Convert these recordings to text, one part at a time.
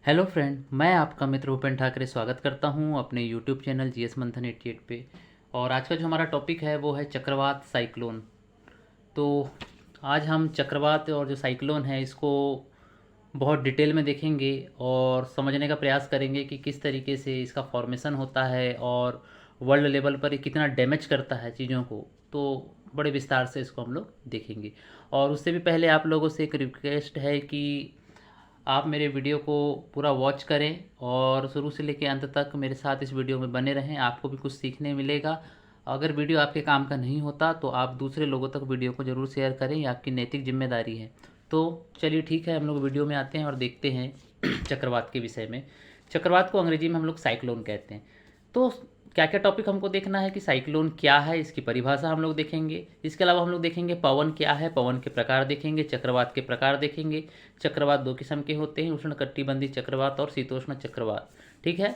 Hello friend, मैं आपका मित्र भूपेन ठाकरे स्वागत करता हूं अपने यूट्यूब चैनल जीएस मंथन 88 पे। और आज का जो हमारा टॉपिक है वो है चक्रवात साइक्लोन। तो आज हम चक्रवात और जो साइक्लोन है इसको बहुत डिटेल में देखेंगे और समझने का प्रयास करेंगे कि किस तरीके से इसका फॉर्मेशन होता है और वर्ल्ड लेवल पर ये कितना डैमेज करता है चीज़ों को। तो बड़े विस्तार से इसको हम लोग देखेंगे। और उससे भी पहले आप लोगों से एक रिक्वेस्ट है कि आप मेरे वीडियो को पूरा वॉच करें और शुरू से लेकर अंत तक मेरे साथ इस वीडियो में बने रहें, आपको भी कुछ सीखने मिलेगा। अगर वीडियो आपके काम का नहीं होता तो आप दूसरे लोगों तक वीडियो को ज़रूर शेयर करें, ये आपकी नैतिक जिम्मेदारी है। तो चलिए ठीक है, हम लोग वीडियो में आते हैं और देखते हैं चक्रवात के विषय में। चक्रवात को अंग्रेजी में हम लोग साइक्लोन कहते हैं। तो क्या क्या टॉपिक हमको देखना है कि साइक्लोन क्या है, इसकी परिभाषा हम लोग देखेंगे। इसके अलावा हम लोग देखेंगे पवन क्या है, पवन के प्रकार देखेंगे, चक्रवात के प्रकार देखेंगे। चक्रवात दो किस्म के होते हैं, उष्णकटिबंधीय चक्रवात और शीतोष्ण चक्रवात। ठीक है,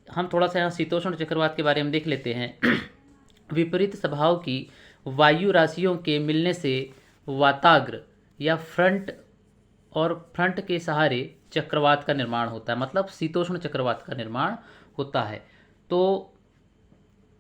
हम थोड़ा सा यहाँ शीतोष्ण चक्रवात के बारे में देख लेते हैं। विपरीत स्वभाव की वायु राशियों के मिलने से वाताग्र या फ्रंट के सहारे चक्रवात का निर्माण होता है, मतलब शीतोष्ण चक्रवात का निर्माण होता है। तो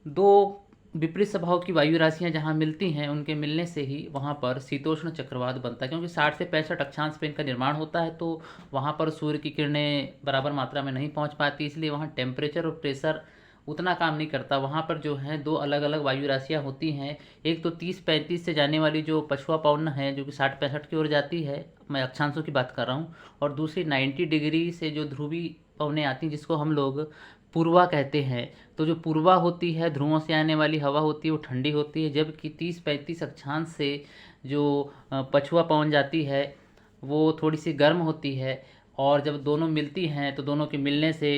दो विपरीत स्वभाव की वायु राशियां जहां मिलती हैं उनके मिलने से ही वहां पर शीतोष्ण चक्रवात बनता है, क्योंकि 60 से 65 अक्षांश पे इनका निर्माण होता है। तो वहां पर सूर्य की किरणें बराबर मात्रा में नहीं पहुंच पाती, इसलिए वहां टेम्परेचर और प्रेशर उतना काम नहीं करता। वहाँ पर जो है दो अलग अलग वायु राशियाँ होती हैं। एक तो 30-35 से जाने वाली जो पछुआ पवन है जो कि 60-65 की ओर जाती है, मैं अक्षांशों की बात कर रहा हूँ। और दूसरी 90 डिग्री से जो ध्रुवी पवनें आती हैं जिसको हम लोग पूर्वा कहते हैं। तो जो पूर्वा होती है, ध्रुवों से आने वाली हवा होती है, वो ठंडी होती है, जबकि 30-35 अक्षांश से जो पछुआ पवन जाती है वो थोड़ी सी गर्म होती है। और जब दोनों मिलती हैं तो दोनों के मिलने से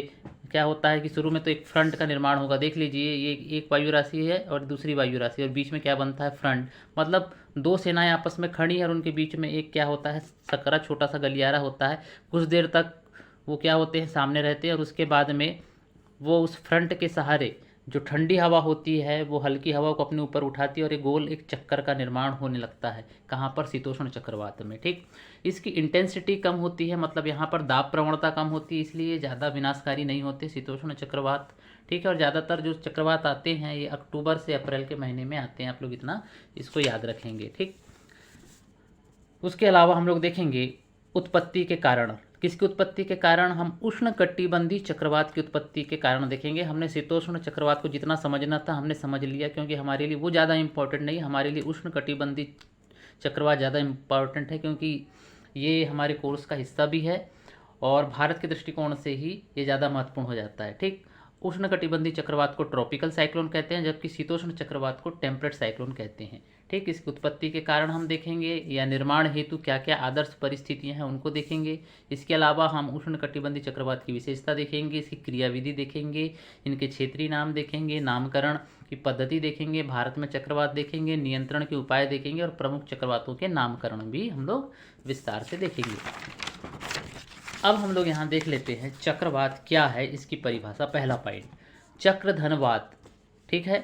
क्या होता है कि शुरू में तो एक फ्रंट का निर्माण होगा। देख लीजिए, ये एक वायु राशि है और दूसरी वायु राशि, और बीच में क्या बनता है, फ्रंट। मतलब दो सेनाएं आपस में खड़ी हैं और उनके बीच में एक क्या होता है, सकरा, छोटा सा गलियारा होता है। कुछ देर तक वो क्या होते हैं, सामने रहते हैं, और उसके बाद में वो उस फ्रंट के सहारे जो ठंडी हवा होती है वो हल्की हवा को अपने ऊपर उठाती है और एक गोल एक चक्कर का निर्माण होने लगता है। कहाँ पर, शीतोष्ण चक्रवात में। ठीक, इसकी इंटेंसिटी कम होती है, मतलब यहाँ पर दाब प्रवणता कम होती है, इसलिए ज़्यादा विनाशकारी नहीं होते शीतोष्ण चक्रवात। ठीक है, और ज़्यादातर जो चक्रवात आते हैं ये अक्टूबर से अप्रैल के महीने में आते हैं, आप लोग इतना इसको याद रखेंगे। ठीक, उसके अलावा हम लोग देखेंगे उत्पत्ति के कारण। किसकी उत्पत्ति के कारण, हम उष्ण कटिबंधीय चक्रवात की उत्पत्ति के कारण देखेंगे। हमने शीतोष्ण चक्रवात को जितना समझना था हमने समझ लिया, क्योंकि हमारे लिए वो ज़्यादा इम्पोर्टेंट नहीं, हमारे लिए उष्ण कटिबंधीय चक्रवात ज़्यादा इम्पॉर्टेंट है, क्योंकि ये हमारे कोर्स का हिस्सा भी है और भारत के दृष्टिकोण से ही ये ज़्यादा महत्वपूर्ण हो जाता है। ठीक, उष्णकटिबंधीय चक्रवात को ट्रॉपिकल साइक्लोन कहते हैं, जबकि शीतोष्ण चक्रवात को टेम्परेट साइक्लोन कहते हैं। ठीक, इसकी उत्पत्ति के कारण हम देखेंगे, या निर्माण हेतु क्या क्या आदर्श परिस्थितियां हैं उनको देखेंगे। इसके अलावा हम उष्णकटिबंधीय चक्रवात की विशेषता देखेंगे, इसकी क्रियाविधि देखेंगे, इनके क्षेत्रीय नाम देखेंगे, नामकरण की पद्धति देखेंगे, भारत में चक्रवात देखेंगे, नियंत्रण के उपाय देखेंगे, और प्रमुख चक्रवातों के नामकरण भी हम लोग विस्तार से देखेंगे। अब हम लोग यहाँ देख लेते हैं चक्रवात क्या है, इसकी परिभाषा। पहला पॉइंट, चक्रधनवात। ठीक है,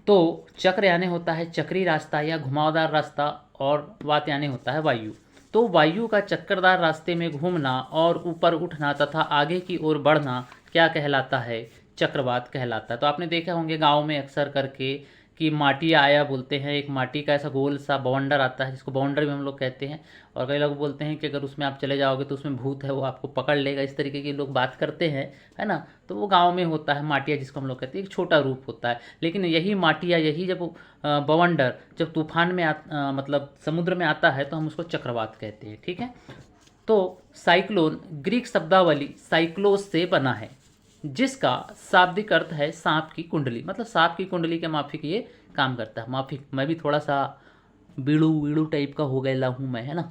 तो चक्र यानी होता है चक्री रास्ता या घुमावदार रास्ता, और वात यानी होता है वायु। तो वायु का चक्करदार रास्ते में घूमना और ऊपर उठना तथा आगे की ओर बढ़ना क्या कहलाता है, चक्रवात कहलाता है। तो आपने देखा होंगे गाँव में अक्सर करके कि माटी आया बोलते हैं, एक माटी का ऐसा गोल सा बवंडर आता है जिसको बाउंडर भी हम लोग कहते हैं। और कई लोग बोलते हैं कि अगर उसमें आप चले जाओगे तो उसमें भूत है, वो आपको पकड़ लेगा, इस तरीके की लोग बात करते हैं, है ना। तो वो गांव में होता है माटिया, जिसको हम लोग कहते हैं, एक छोटा रूप होता है। लेकिन यही माटिया, यही जब बवंडर जब तूफान में मतलब समुद्र में आता है तो हम उसको चक्रवात कहते हैं। ठीक है, तो साइक्लोन ग्रीक शब्दावली साइक्लोस से बना है, जिसका शाब्दिक अर्थ है सांप की कुंडली। मतलब सांप की कुंडली के माफिक ये काम करता है। माफिक, मैं भी थोड़ा सा बीड़ू वीड़ू टाइप का हो गया हूँ मैं, है ना,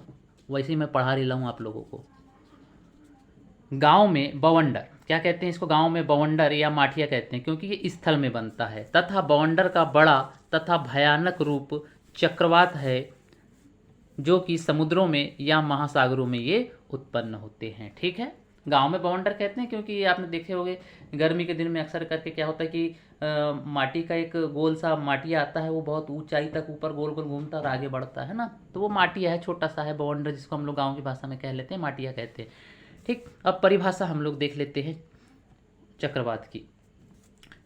वैसे ही मैं पढ़ा रही हूँ आप लोगों को। गांव में बवंडर क्या कहते हैं, इसको गांव में बवंडर या माठिया कहते हैं, क्योंकि ये स्थल में बनता है, तथा बवंडर का बड़ा तथा भयानक रूप चक्रवात है, जो कि समुद्रों में या महासागरों में ये उत्पन्न होते हैं। ठीक है, गांव में बवंडर कहते हैं क्योंकि ये आपने देखे होंगे गर्मी के दिन में अक्सर करके क्या होता है कि माटी का एक गोल सा माटिया आता है, वो बहुत ऊंचाई तक ऊपर गोल गोल घूमता और आगे बढ़ता है ना, तो वो माटिया है, छोटा सा है बवंडर, जिसको हम लोग गाँव की भाषा में कह लेते हैं, माटिया कहते हैं। ठीक, अब परिभाषा हम लोग देख लेते हैं चक्रवात की।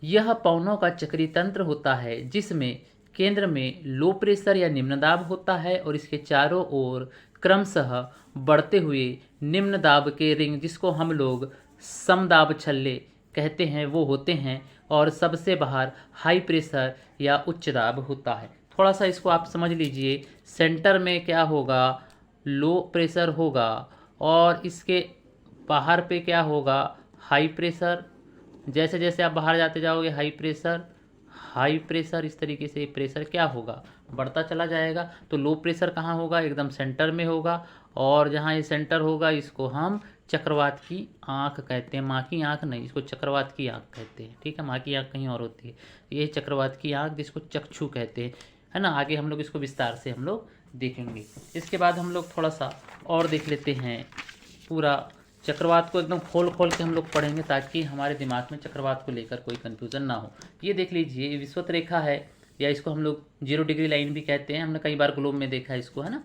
यह पवनों का चक्रीय तंत्र होता है जिसमें केंद्र में लो प्रेशर या निम्न दाब होता है और इसके चारों ओर क्रमशः बढ़ते हुए निम्न दाब के रिंग, जिसको हम लोग समदाब छल्ले कहते हैं, वो होते हैं, और सबसे बाहर हाई प्रेशर या उच्च दाब होता है। थोड़ा सा इसको आप समझ लीजिए, सेंटर में क्या होगा, लो प्रेशर होगा, और इसके बाहर पे क्या होगा, हाई प्रेशर। जैसे जैसे आप बाहर जाते जाओगे हाई प्रेशर इस तरीके से प्रेशर क्या होगा, बढ़ता चला जाएगा। तो लो प्रेशर कहाँ होगा, एकदम सेंटर में होगा, और जहाँ ये सेंटर होगा इसको हम चक्रवात की आंख कहते हैं। माँ की आंख नहीं, इसको चक्रवात की आंख कहते हैं। ठीक है, माँ की आंख कहीं और होती है, ये चक्रवात की आंख जिसको चक्षु कहते हैं, है ना। आगे हम लोग इसको विस्तार से हम लोग देखेंगे। इसके बाद हम लोग थोड़ा सा और देख लेते हैं, पूरा चक्रवात को एकदम खोल खोल के हम लोग पढ़ेंगे ताकि हमारे दिमाग में चक्रवात को लेकर कोई कन्फ्यूज़न ना हो। ये देख लीजिए, ये विषुवत रेखा है, या इसको हम लोग 0 डिग्री लाइन भी कहते हैं, हमने कई बार ग्लोब में देखा है इसको, है ना।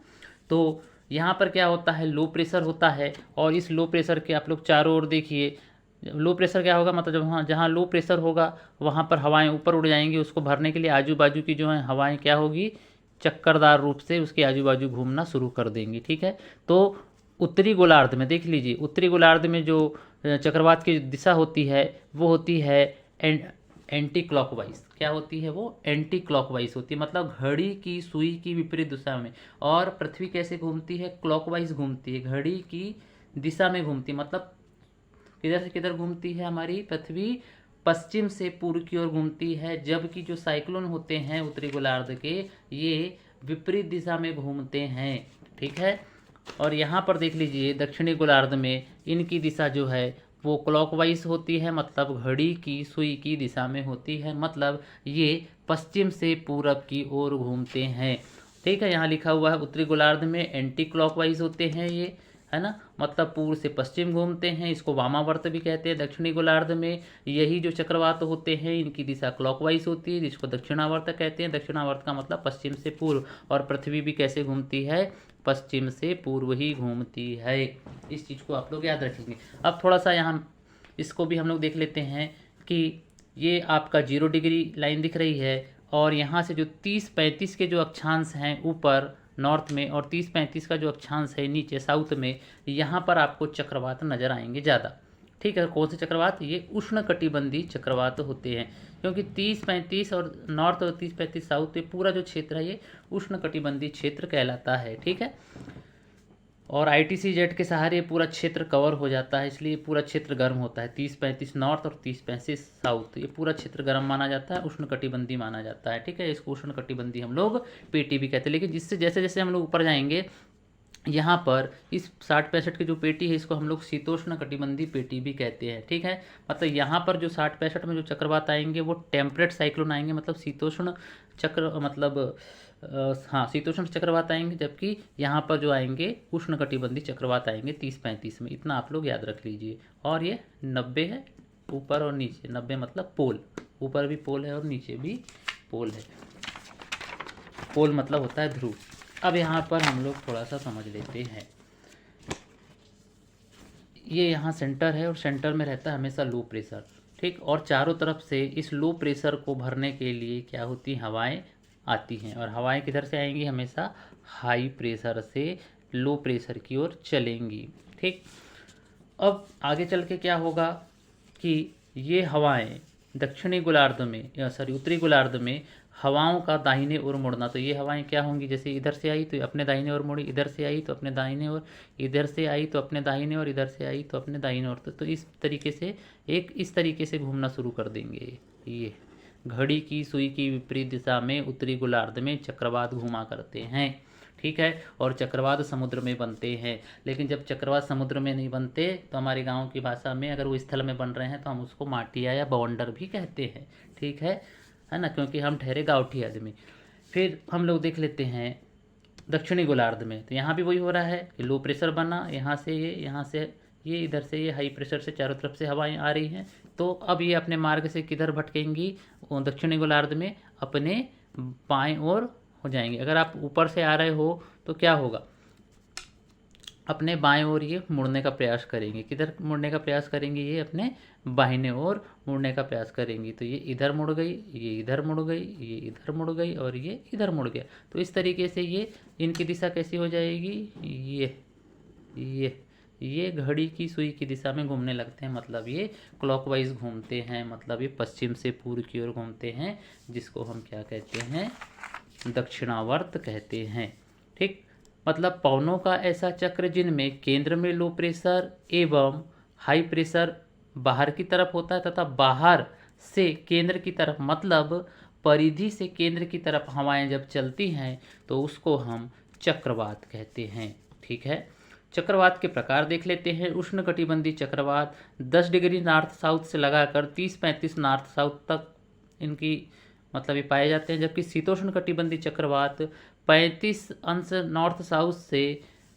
तो यहाँ पर क्या होता है, लो प्रेशर होता है, और इस लो प्रेशर के आप लोग चारों ओर देखिए। लो प्रेशर क्या होगा, मतलब जब जहाँ लो प्रेशर होगा वहाँ पर हवाएं ऊपर उड़ जाएंगी, उसको भरने के लिए आजू बाजू की जो है हवाएं क्या होगी, चक्करदार रूप से उसके आजू बाजू घूमना शुरू कर देंगी। ठीक है, तो उत्तरी गोलार्ध में देख लीजिए, उत्तरी गोलार्ध में जो चक्रवात की दिशा होती है वो होती है एंटी क्लॉकवाइज। क्या होती है वो, एंटी क्लॉकवाइज होती है, मतलब घड़ी की सुई की विपरीत दिशा में। और पृथ्वी कैसे घूमती है, क्लॉकवाइज घूमती है, घड़ी की दिशा में घूमती है। मतलब किधर से किधर घूमती है हमारी पृथ्वी, पश्चिम से पूर्व की ओर घूमती है, जबकि जो साइक्लोन होते हैं उत्तरी गोलार्ध के, ये विपरीत दिशा में घूमते हैं। ठीक है, और यहाँ पर देख लीजिए दक्षिणी गोलार्ध में इनकी दिशा जो है वो क्लॉकवाइज होती है, मतलब घड़ी की सुई की दिशा में होती है, मतलब ये पश्चिम से पूरब की ओर घूमते हैं। ठीक है, यहाँ लिखा हुआ है उत्तरी गोलार्ध में एंटी क्लॉकवाइज होते हैं ये, है ना, मतलब पूर्व से पश्चिम घूमते हैं, इसको वामावर्त भी कहते हैं। दक्षिणी गोलार्ध में यही जो चक्रवात होते हैं इनकी दिशा क्लॉकवाइज होती है, जिसको दक्षिणावर्त कहते हैं। दक्षिणावर्त का मतलब पश्चिम से पूर्व, और पृथ्वी भी कैसे घूमती है, पश्चिम से पूर्व ही घूमती है। इस चीज़ को आप लोग याद रखेंगे। अब थोड़ा सा यहाँ इसको भी हम लोग देख लेते हैं कि ये आपका 0 डिग्री लाइन दिख रही है, और यहाँ से जो 30-35 के जो अक्षांश हैं ऊपर नॉर्थ में, और 30-35 का जो अक्षांश है नीचे साउथ में, यहाँ पर आपको चक्रवात नज़र आएंगे ज़्यादा। ठीक है, कौन से चक्रवात, ये उष्णकटिबंधीय चक्रवात होते हैं, क्योंकि 30-35 और नॉर्थ और 30-35 साउथ, ये पूरा जो क्षेत्र है ये उष्णकटिबंधीय क्षेत्र कहलाता है। ठीक है, और ITCZ के सहारे पूरा क्षेत्र कवर हो जाता है, इसलिए पूरा क्षेत्र गर्म होता है। 30-35 नॉर्थ और 30-35 साउथ, ये पूरा क्षेत्र गर्म माना जाता है, उष्णकटिबंधीय माना जाता है। ठीक है, इसको उष्णकटिबंधीय हम लोग पेटी भी कहते हैं। लेकिन जिससे जैसे जैसे हम लोग ऊपर जाएंगे, यहाँ पर इस 60-65 की जो पेटी है इसको हम लोग शीतोष्ण कटिबंधीय पेटी भी कहते हैं। ठीक है, मतलब यहाँ पर जो 60-65 में जो चक्रवात आएंगे वो टेम्परेट साइक्लोन आएंगे, मतलब शीतोष्ण चक्र, मतलब हाँ शीतोष्ण चक्रवात आएंगे, जबकि यहाँ पर जो आएंगे उष्ण कटिबंधीय चक्रवात आएंगे 30-35 में। इतना आप लोग याद रख लीजिए। और ये 90 है ऊपर और नीचे, 90 मतलब पोल, ऊपर भी पोल है और नीचे भी पोल है। पोल मतलब होता है ध्रुव। अब यहाँ पर हम लोग थोड़ा सा समझ लेते हैं, ये यहाँ सेंटर है और सेंटर में रहता है हमेशा लो प्रेशर। ठीक, और चारों तरफ से इस लो प्रेशर को भरने के लिए क्या होती हैं, हवाएं आती हैं, और हवाएं किधर से आएंगी, हमेशा हाई प्रेशर से लो प्रेशर की ओर चलेंगी। ठीक, अब आगे चल के क्या होगा कि ये हवाएं दक्षिणी गोलार्ध में, या सॉरी उत्तरी गोलार्ध में हवाओं का दाहिने ओर मुड़ना। तो ये हवाएं क्या होंगी, जैसे इधर से आई तो अपने दाहिने ओर मुड़ी, इधर से आई तो अपने दाहिने ओर, इधर से आई तो अपने दाहिने ओर, इधर से आई तो अपने दाहिने ओर। तो इस तरीके से इस तरीके से घूमना शुरू कर देंगे। ये घड़ी की सुई की विपरीत दिशा में उत्तरी गोलार्ध में चक्रवात घूमा करते हैं। ठीक है, और चक्रवात समुद्र में बनते हैं। लेकिन जब चक्रवात समुद्र में नहीं बनते तो हमारे गांव की भाषा में अगर वो स्थल में बन रहे हैं तो हम उसको माटिया या बवंडर भी कहते हैं। ठीक है ना, क्योंकि हम ठहरे गाँवठी आदमी। फिर हम लोग देख लेते हैं दक्षिणी गोलार्ध में, तो यहाँ भी वही हो रहा है कि लो प्रेशर बना, यहाँ से ये इधर से ये हाई प्रेशर से चारों तरफ से हवाएं आ रही हैं। तो अब ये अपने मार्ग से किधर भटकेंगी, दक्षिणी गोलार्ध में अपने बाएं ओर हो जाएंगे। अगर आप ऊपर से आ रहे हो तो क्या होगा, अपने बाएं ओर ये मुड़ने का प्रयास करेंगी। किधर मुड़ने का प्रयास करेंगी? ये अपने बाहिने ओर मुड़ने का प्रयास करेंगी। तो ये इधर मुड़ गई, ये इधर मुड़ गई, ये इधर मुड़ गई और ये इधर मुड़ गया। तो इस तरीके से ये इनकी दिशा कैसी हो जाएगी? ये घड़ी की सुई की दिशा में घूमने लगते हैं, मतलब ये क्लॉकवाइज घूमते हैं, मतलब ये पश्चिम से पूर्व की ओर घूमते हैं, जिसको हम क्या कहते हैं? दक्षिणावर्त कहते हैं। ठीक, मतलब पवनों का ऐसा चक्र जिनमें केंद्र में लो प्रेशर एवं हाई प्रेशर बाहर की तरफ होता है तथा बाहर से केंद्र की तरफ, मतलब परिधि से केंद्र की तरफ हवाएं जब चलती हैं तो उसको हम चक्रवात कहते हैं। ठीक है, चक्रवात के प्रकार देख लेते हैं। उष्णकटिबंधीय चक्रवात 10 डिग्री नॉर्थ साउथ से लगाकर 30-35 नॉर्थ साउथ तक इनकी मतलब ये पाए जाते हैं, जबकि शीतोष्णकटिबंधीय चक्रवात 35 अंश नॉर्थ साउथ से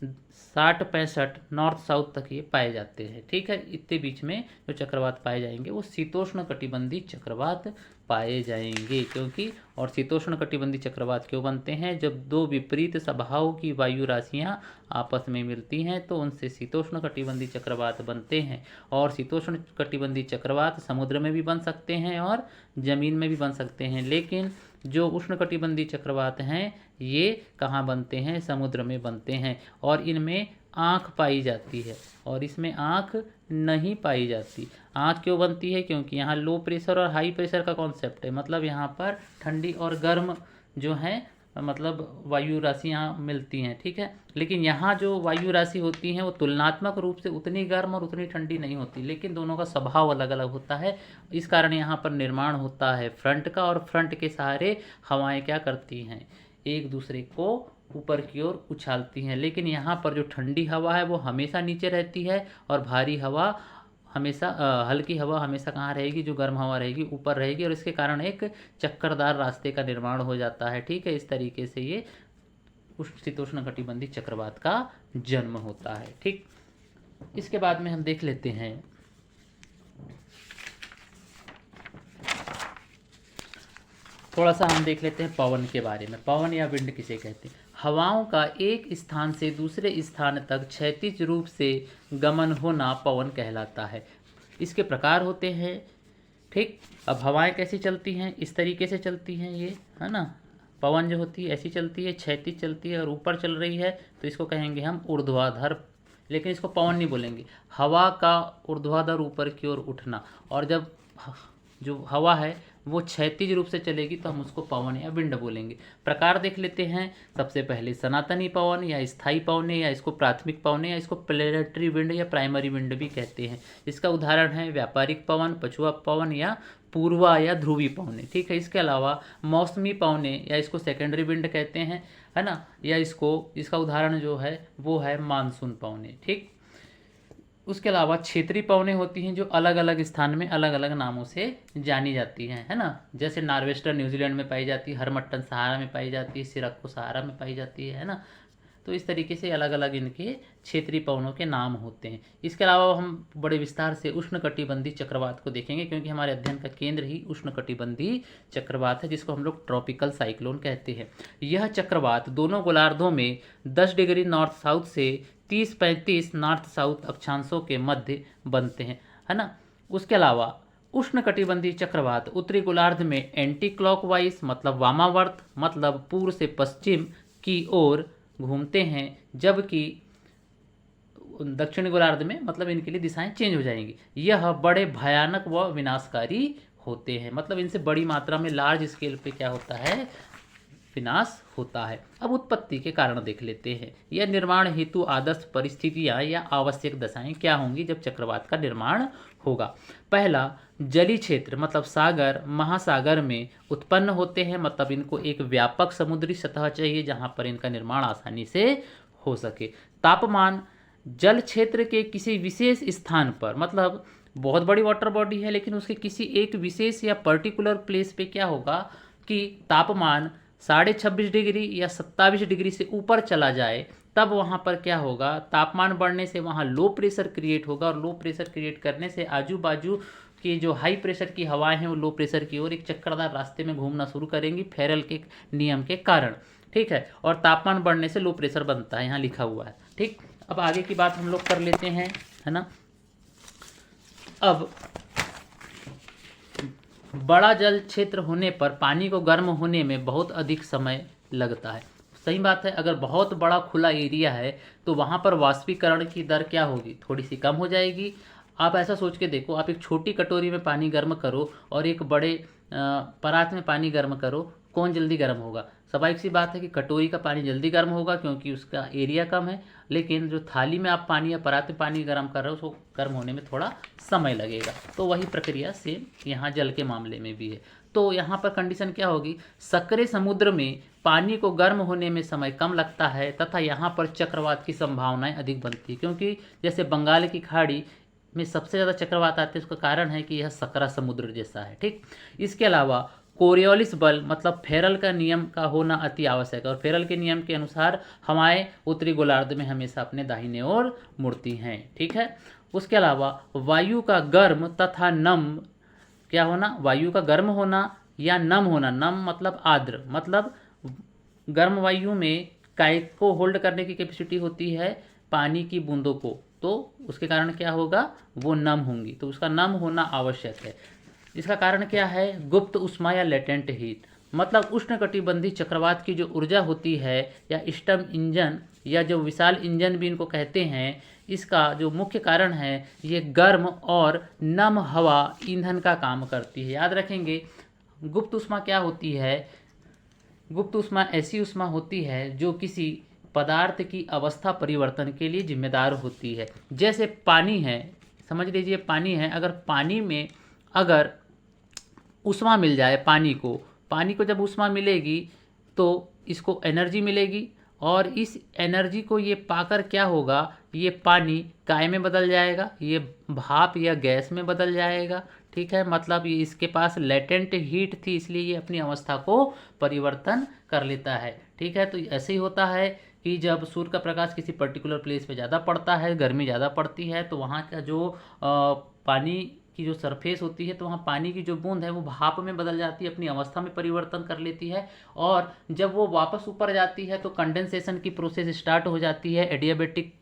60-65 नॉर्थ साउथ तक ये पाए जाते हैं। ठीक है, इतने बीच में जो चक्रवात पाए जाएंगे वो शीतोष्णकटिबंधीय चक्रवात पाए जाएंगे। क्योंकि और शीतोष्णकटिबंधीय चक्रवात क्यों बनते हैं? जब दो विपरीत स्वभाव की वायु राशियां आपस में मिलती हैं तो उनसे शीतोष्णकटिबंधीय चक्रवात बनते हैं। और शीतोष्णकटिबंधीय चक्रवात समुद्र में भी बन सकते हैं और जमीन में भी बन सकते हैं, लेकिन जो उष्णकटिबंधीय चक्रवात हैं ये कहाँ बनते हैं? समुद्र में बनते हैं। और इनमें आँख पाई जाती है और इसमें आँख नहीं पाई जाती। आँख क्यों बनती है? क्योंकि यहाँ लो प्रेशर और हाई प्रेशर का कॉन्सेप्ट है, मतलब यहाँ पर ठंडी और गर्म जो है मतलब वायु राशि यहाँ मिलती हैं। ठीक है, लेकिन यहाँ जो वायु राशि होती हैं वो तुलनात्मक रूप से उतनी गर्म और उतनी ठंडी नहीं होती, लेकिन दोनों का स्वभाव अलग अलग होता है। इस कारण यहाँ पर निर्माण होता है फ्रंट का, और फ्रंट के सहारे हवाएं क्या करती हैं? एक दूसरे को ऊपर की ओर उछालती हैं। लेकिन यहाँ पर जो ठंडी हवा है वो हमेशा नीचे रहती है और भारी हवा हमेशा हल्की हवा हमेशा कहाँ रहेगी? जो गर्म हवा रहेगी ऊपर रहेगी, और इसके कारण एक चक्करदार रास्ते का निर्माण हो जाता है। ठीक है, इस तरीके से ये शीतोष्णकटिबंधीय चक्रवात का जन्म होता है। ठीक, इसके बाद में हम देख लेते हैं थोड़ा सा हम देख लेते हैं पवन के बारे में। पवन या विंड किसे कहते हैं? हवाओं का एक स्थान से दूसरे स्थान तक क्षैतिज रूप से गमन होना पवन कहलाता है। इसके प्रकार होते हैं। ठीक, अब हवाएं कैसी चलती हैं? इस तरीके से चलती हैं, ये है ना, पवन जो होती है ऐसी चलती है, क्षैतिज चलती है और ऊपर चल रही है तो इसको कहेंगे हम ऊर्ध्वाधर, लेकिन इसको पवन नहीं बोलेंगे। हवा का ऊर्ध्वाधर ऊपर की ओर उठना, और जब जो हवा है वो क्षैतिज रूप से चलेगी तो हम उसको पवन या विंड बोलेंगे। प्रकार देख लेते हैं। सबसे पहले सनातनी पवन या स्थायी पवन, या इसको प्राथमिक पवन, या इसको प्लेनेटरी विंड या प्राइमरी विंड भी कहते हैं। इसका उदाहरण है व्यापारिक पवन, पछुआ पवन या पूर्वा या ध्रुवी पवने। ठीक है, इसके अलावा मौसमी पवने या इसको सेकेंडरी विंड कहते हैं, है ना, या इसका उदाहरण जो है वो है मानसून पवने। ठीक, उसके अलावा क्षेत्रीय पवनें होती हैं जो अलग अलग स्थान में अलग अलग नामों से जानी जाती हैं, है ना, जैसे नार्वेस्टर न्यूजीलैंड में पाई जाती है, हरमट्टन सहारा में पाई जाती है, सिरक्को सहारा में पाई जाती है ना। तो इस तरीके से अलग अलग इनके क्षेत्रीय पवनों के नाम होते हैं। इसके अलावा हम बड़े विस्तार से उष्णकटिबंधीय चक्रवात को देखेंगे, क्योंकि हमारे अध्ययन का केंद्र ही उष्णकटिबंधीय चक्रवात है, जिसको हम लोग ट्रॉपिकल साइक्लोन कहते हैं। यह चक्रवात दोनों गोलार्धों में 10 डिग्री नॉर्थ साउथ से 30-35 नॉर्थ साउथ अक्षांशों के मध्य बनते हैं, है ना। उसके अलावा उष्णकटिबंधीय चक्रवात उत्तरी गोलार्ध में एंटी क्लॉकवाइज मतलब वामावर्त मतलब पूर्व से पश्चिम की ओर घूमते हैं, जबकि दक्षिणी गोलार्ध में मतलब इनके लिए दिशाएं चेंज हो जाएंगी। यह बड़े भयानक व विनाशकारी होते हैं, मतलब इनसे बड़ी मात्रा में लार्ज स्केल पे क्या होता है? विनाश होता है। अब उत्पत्ति के कारण देख लेते हैं। यह निर्माण हेतु आदर्श परिस्थितियां या आवश्यक दशाएं क्या होंगी जब चक्रवात का निर्माण होगा? पहला, जलीय क्षेत्र मतलब सागर महासागर में उत्पन्न होते हैं, मतलब इनको एक व्यापक समुद्री सतह चाहिए जहां पर इनका निर्माण आसानी से हो सके। तापमान जल क्षेत्र के किसी विशेष स्थान पर, मतलब बहुत बड़ी वाटर बॉडी है लेकिन उसके किसी एक विशेष या पर्टिकुलर प्लेस पे क्या होगा कि तापमान 26.5 डिग्री या 27 डिग्री से ऊपर चला जाए, तब वहाँ पर क्या होगा? तापमान बढ़ने से वहाँ लो प्रेशर क्रिएट होगा, और लो प्रेशर क्रिएट करने से आजू बाजू की जो हाई प्रेशर की हवाएं हैं वो लो प्रेशर की ओर एक चक्करदार रास्ते में घूमना शुरू करेंगी फेरल के नियम के कारण। ठीक है, और तापमान बढ़ने से लो प्रेशर बनता है, यहाँ लिखा हुआ है। ठीक, अब आगे की बात हम लोग कर लेते हैं, है ना। अब बड़ा जल क्षेत्र होने पर पानी को गर्म होने में बहुत अधिक समय लगता है। सही बात है, अगर बहुत बड़ा खुला एरिया है तो वहाँ पर वाष्पीकरण की दर क्या होगी, थोड़ी सी कम हो जाएगी। आप ऐसा सोच के देखो, आप एक छोटी कटोरी में पानी गर्म करो और एक बड़े परात में पानी गर्म करो, कौन जल्दी गर्म होगा? स्वाभाविक सी बात है कि कटोरी का पानी जल्दी गर्म होगा, क्योंकि उसका एरिया कम है। लेकिन जो थाली में आप पानी या परात में पानी गर्म कर रहे हो उसको गर्म होने में थोड़ा समय लगेगा। तो वही प्रक्रिया सेम यहाँ जल के मामले में भी है। तो यहाँ पर कंडीशन क्या होगी, सक्रिय समुद्र में पानी को गर्म होने में समय कम लगता है तथा यहाँ पर चक्रवात की संभावनाएं अधिक बनती है, क्योंकि जैसे बंगाल की खाड़ी में सबसे ज़्यादा चक्रवात आते हैं, उसका कारण है कि यह सकरा समुद्र जैसा है। ठीक, इसके अलावा कोरियोलिस बल मतलब फेरल का नियम का होना अति आवश्यक है, और फेरल के नियम के अनुसार हवाएं उत्तरी गोलार्ध में हमेशा अपने दाहिने ओर मुड़ती हैं। ठीक है, उसके अलावा वायु का गर्म तथा नम क्या होना, वायु का गर्म होना या नम होना, नम मतलब आर्द्र, मतलब गर्म वायु में काय को होल्ड करने की कैपेसिटी होती है पानी की बूंदों को, तो उसके कारण क्या होगा, वो नम होंगी, तो उसका नम होना आवश्यक है। इसका कारण क्या है, गुप्त उष्मा या लेटेंट हीट, मतलब उष्णकटिबंधीय चक्रवात की जो ऊर्जा होती है या स्टम इंजन या जो विशाल इंजन भी इनको कहते हैं, इसका जो मुख्य कारण है ये गर्म और नम हवा ईंधन का काम करती है। याद रखेंगे, गुप्त उष्मा क्या होती है, गुप्त उष्मा ऐसी उष्मा होती है जो किसी पदार्थ की अवस्था परिवर्तन के लिए जिम्मेदार होती है। जैसे पानी है, समझ लीजिए पानी है, अगर पानी में अगर उष्मा मिल जाए पानी को जब उष्मा मिलेगी तो इसको एनर्जी मिलेगी, और इस एनर्जी को ये पाकर क्या होगा, ये पानी काय में बदल जाएगा, ये भाप या गैस में बदल जाएगा। ठीक है, मतलब ये इसके पास लेटेंट हीट थी, इसलिए ये अपनी अवस्था को परिवर्तन कर लेता है। ठीक है, तो ऐसे ही होता है कि जब सूर्य का प्रकाश किसी पर्टिकुलर प्लेस पे ज़्यादा पड़ता है, गर्मी ज़्यादा पड़ती है, तो वहाँ का जो पानी की जो सरफेस होती है, तो वहाँ पानी की जो बूंद है वो भाप में बदल जाती है, अपनी अवस्था में परिवर्तन कर लेती है, और जब वो वापस ऊपर जाती है तो कंडेंसेशन की प्रोसेस स्टार्ट हो जाती है एडियाबेटिक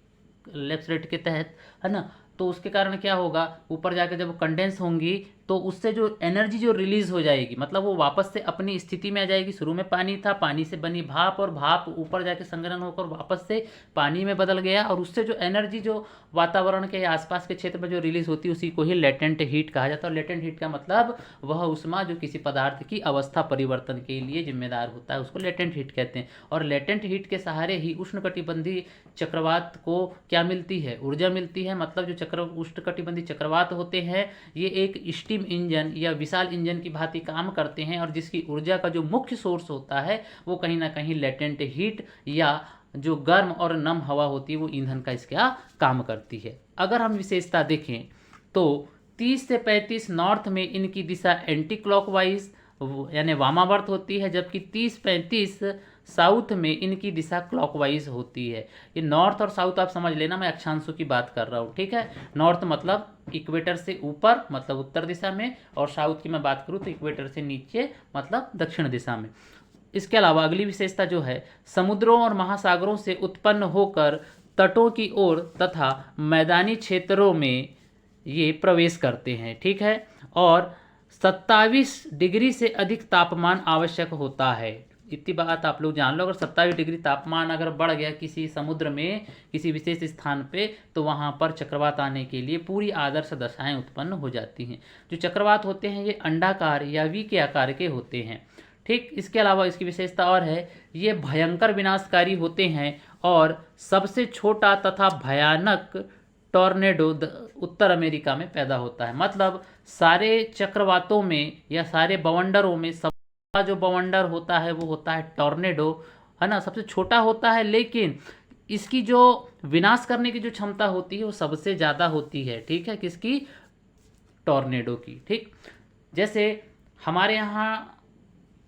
लेफ्ट रेट के तहत, है ना। तो उसके कारण क्या होगा, ऊपर जाकर जब कंडेंस होंगी तो उससे जो एनर्जी जो रिलीज हो जाएगी, मतलब वो वापस से अपनी स्थिति में आ जाएगी। शुरू में पानी था, पानी से बनी भाप, और भाप ऊपर जाके संघनन होकर वापस से पानी में बदल गया, और उससे जो एनर्जी जो वातावरण के आसपास के क्षेत्र में जो रिलीज होती है उसी को ही लेटेंट हीट कहा जाता है। और लेटेंट हीट का मतलब वह उष्मा जो किसी पदार्थ की अवस्था परिवर्तन के लिए जिम्मेदार होता है, उसको लेटेंट हीट कहते हैं। और लेटेंट हीट के सहारे ही उष्णकटिबंधीय चक्रवात को क्या मिलती है, ऊर्जा मिलती है। मतलब जो उष्णकटिबंधीय चक्रवात होते हैं ये एक स्टीम इंजन या विशाल इंजन की भांति काम करते हैं, और जिसकी ऊर्जा का जो मुख्य सोर्स होता है वो कहीं ना कहीं लेटेंट हीट या जो गर्म और नम हवा होती है वो ईंधन का इसका काम करती है। अगर हम विशेषता देखें तो 30 से 35 नॉर्थ में इनकी दिशा एंटी क्लॉकवाइज यानी वामावर्त होती है, जबकि 30-35 साउथ में इनकी दिशा क्लॉकवाइज होती है। ये नॉर्थ और साउथ आप समझ लेना, मैं अक्षांशों की बात कर रहा हूँ। ठीक है, नॉर्थ मतलब इक्वेटर से ऊपर मतलब उत्तर दिशा में, और साउथ की मैं बात करूँ तो इक्वेटर से नीचे मतलब दक्षिण दिशा में। इसके अलावा अगली विशेषता जो है, समुद्रों और महासागरों से उत्पन्न होकर तटों की ओर तथा मैदानी क्षेत्रों में ये प्रवेश करते हैं। ठीक है, और 27 डिग्री से अधिक तापमान आवश्यक होता है। इतनी बात आप लोग जान लो, अगर 27 डिग्री तापमान अगर बढ़ गया किसी समुद्र में किसी विशेष स्थान पे, तो वहाँ पर चक्रवात आने के लिए पूरी आदर्श दशाएं उत्पन्न हो जाती हैं। जो चक्रवात होते हैं ये अंडाकार या वी के आकार के होते हैं। ठीक, इसके अलावा इसकी विशेषता और है, ये भयंकर विनाशकारी होते हैं, और सबसे छोटा तथा भयानक टॉर्नेडो उत्तर अमेरिका में पैदा होता है। मतलब सारे चक्रवातों में या सारे बवंडरों में सबका जो बवंडर होता है वो होता है टॉर्नेडो, है ना। सबसे छोटा होता है, लेकिन इसकी जो विनाश करने की जो क्षमता होती है वो सबसे ज़्यादा होती है। ठीक है, किसकी, टॉर्नेडो की। ठीक, जैसे हमारे यहाँ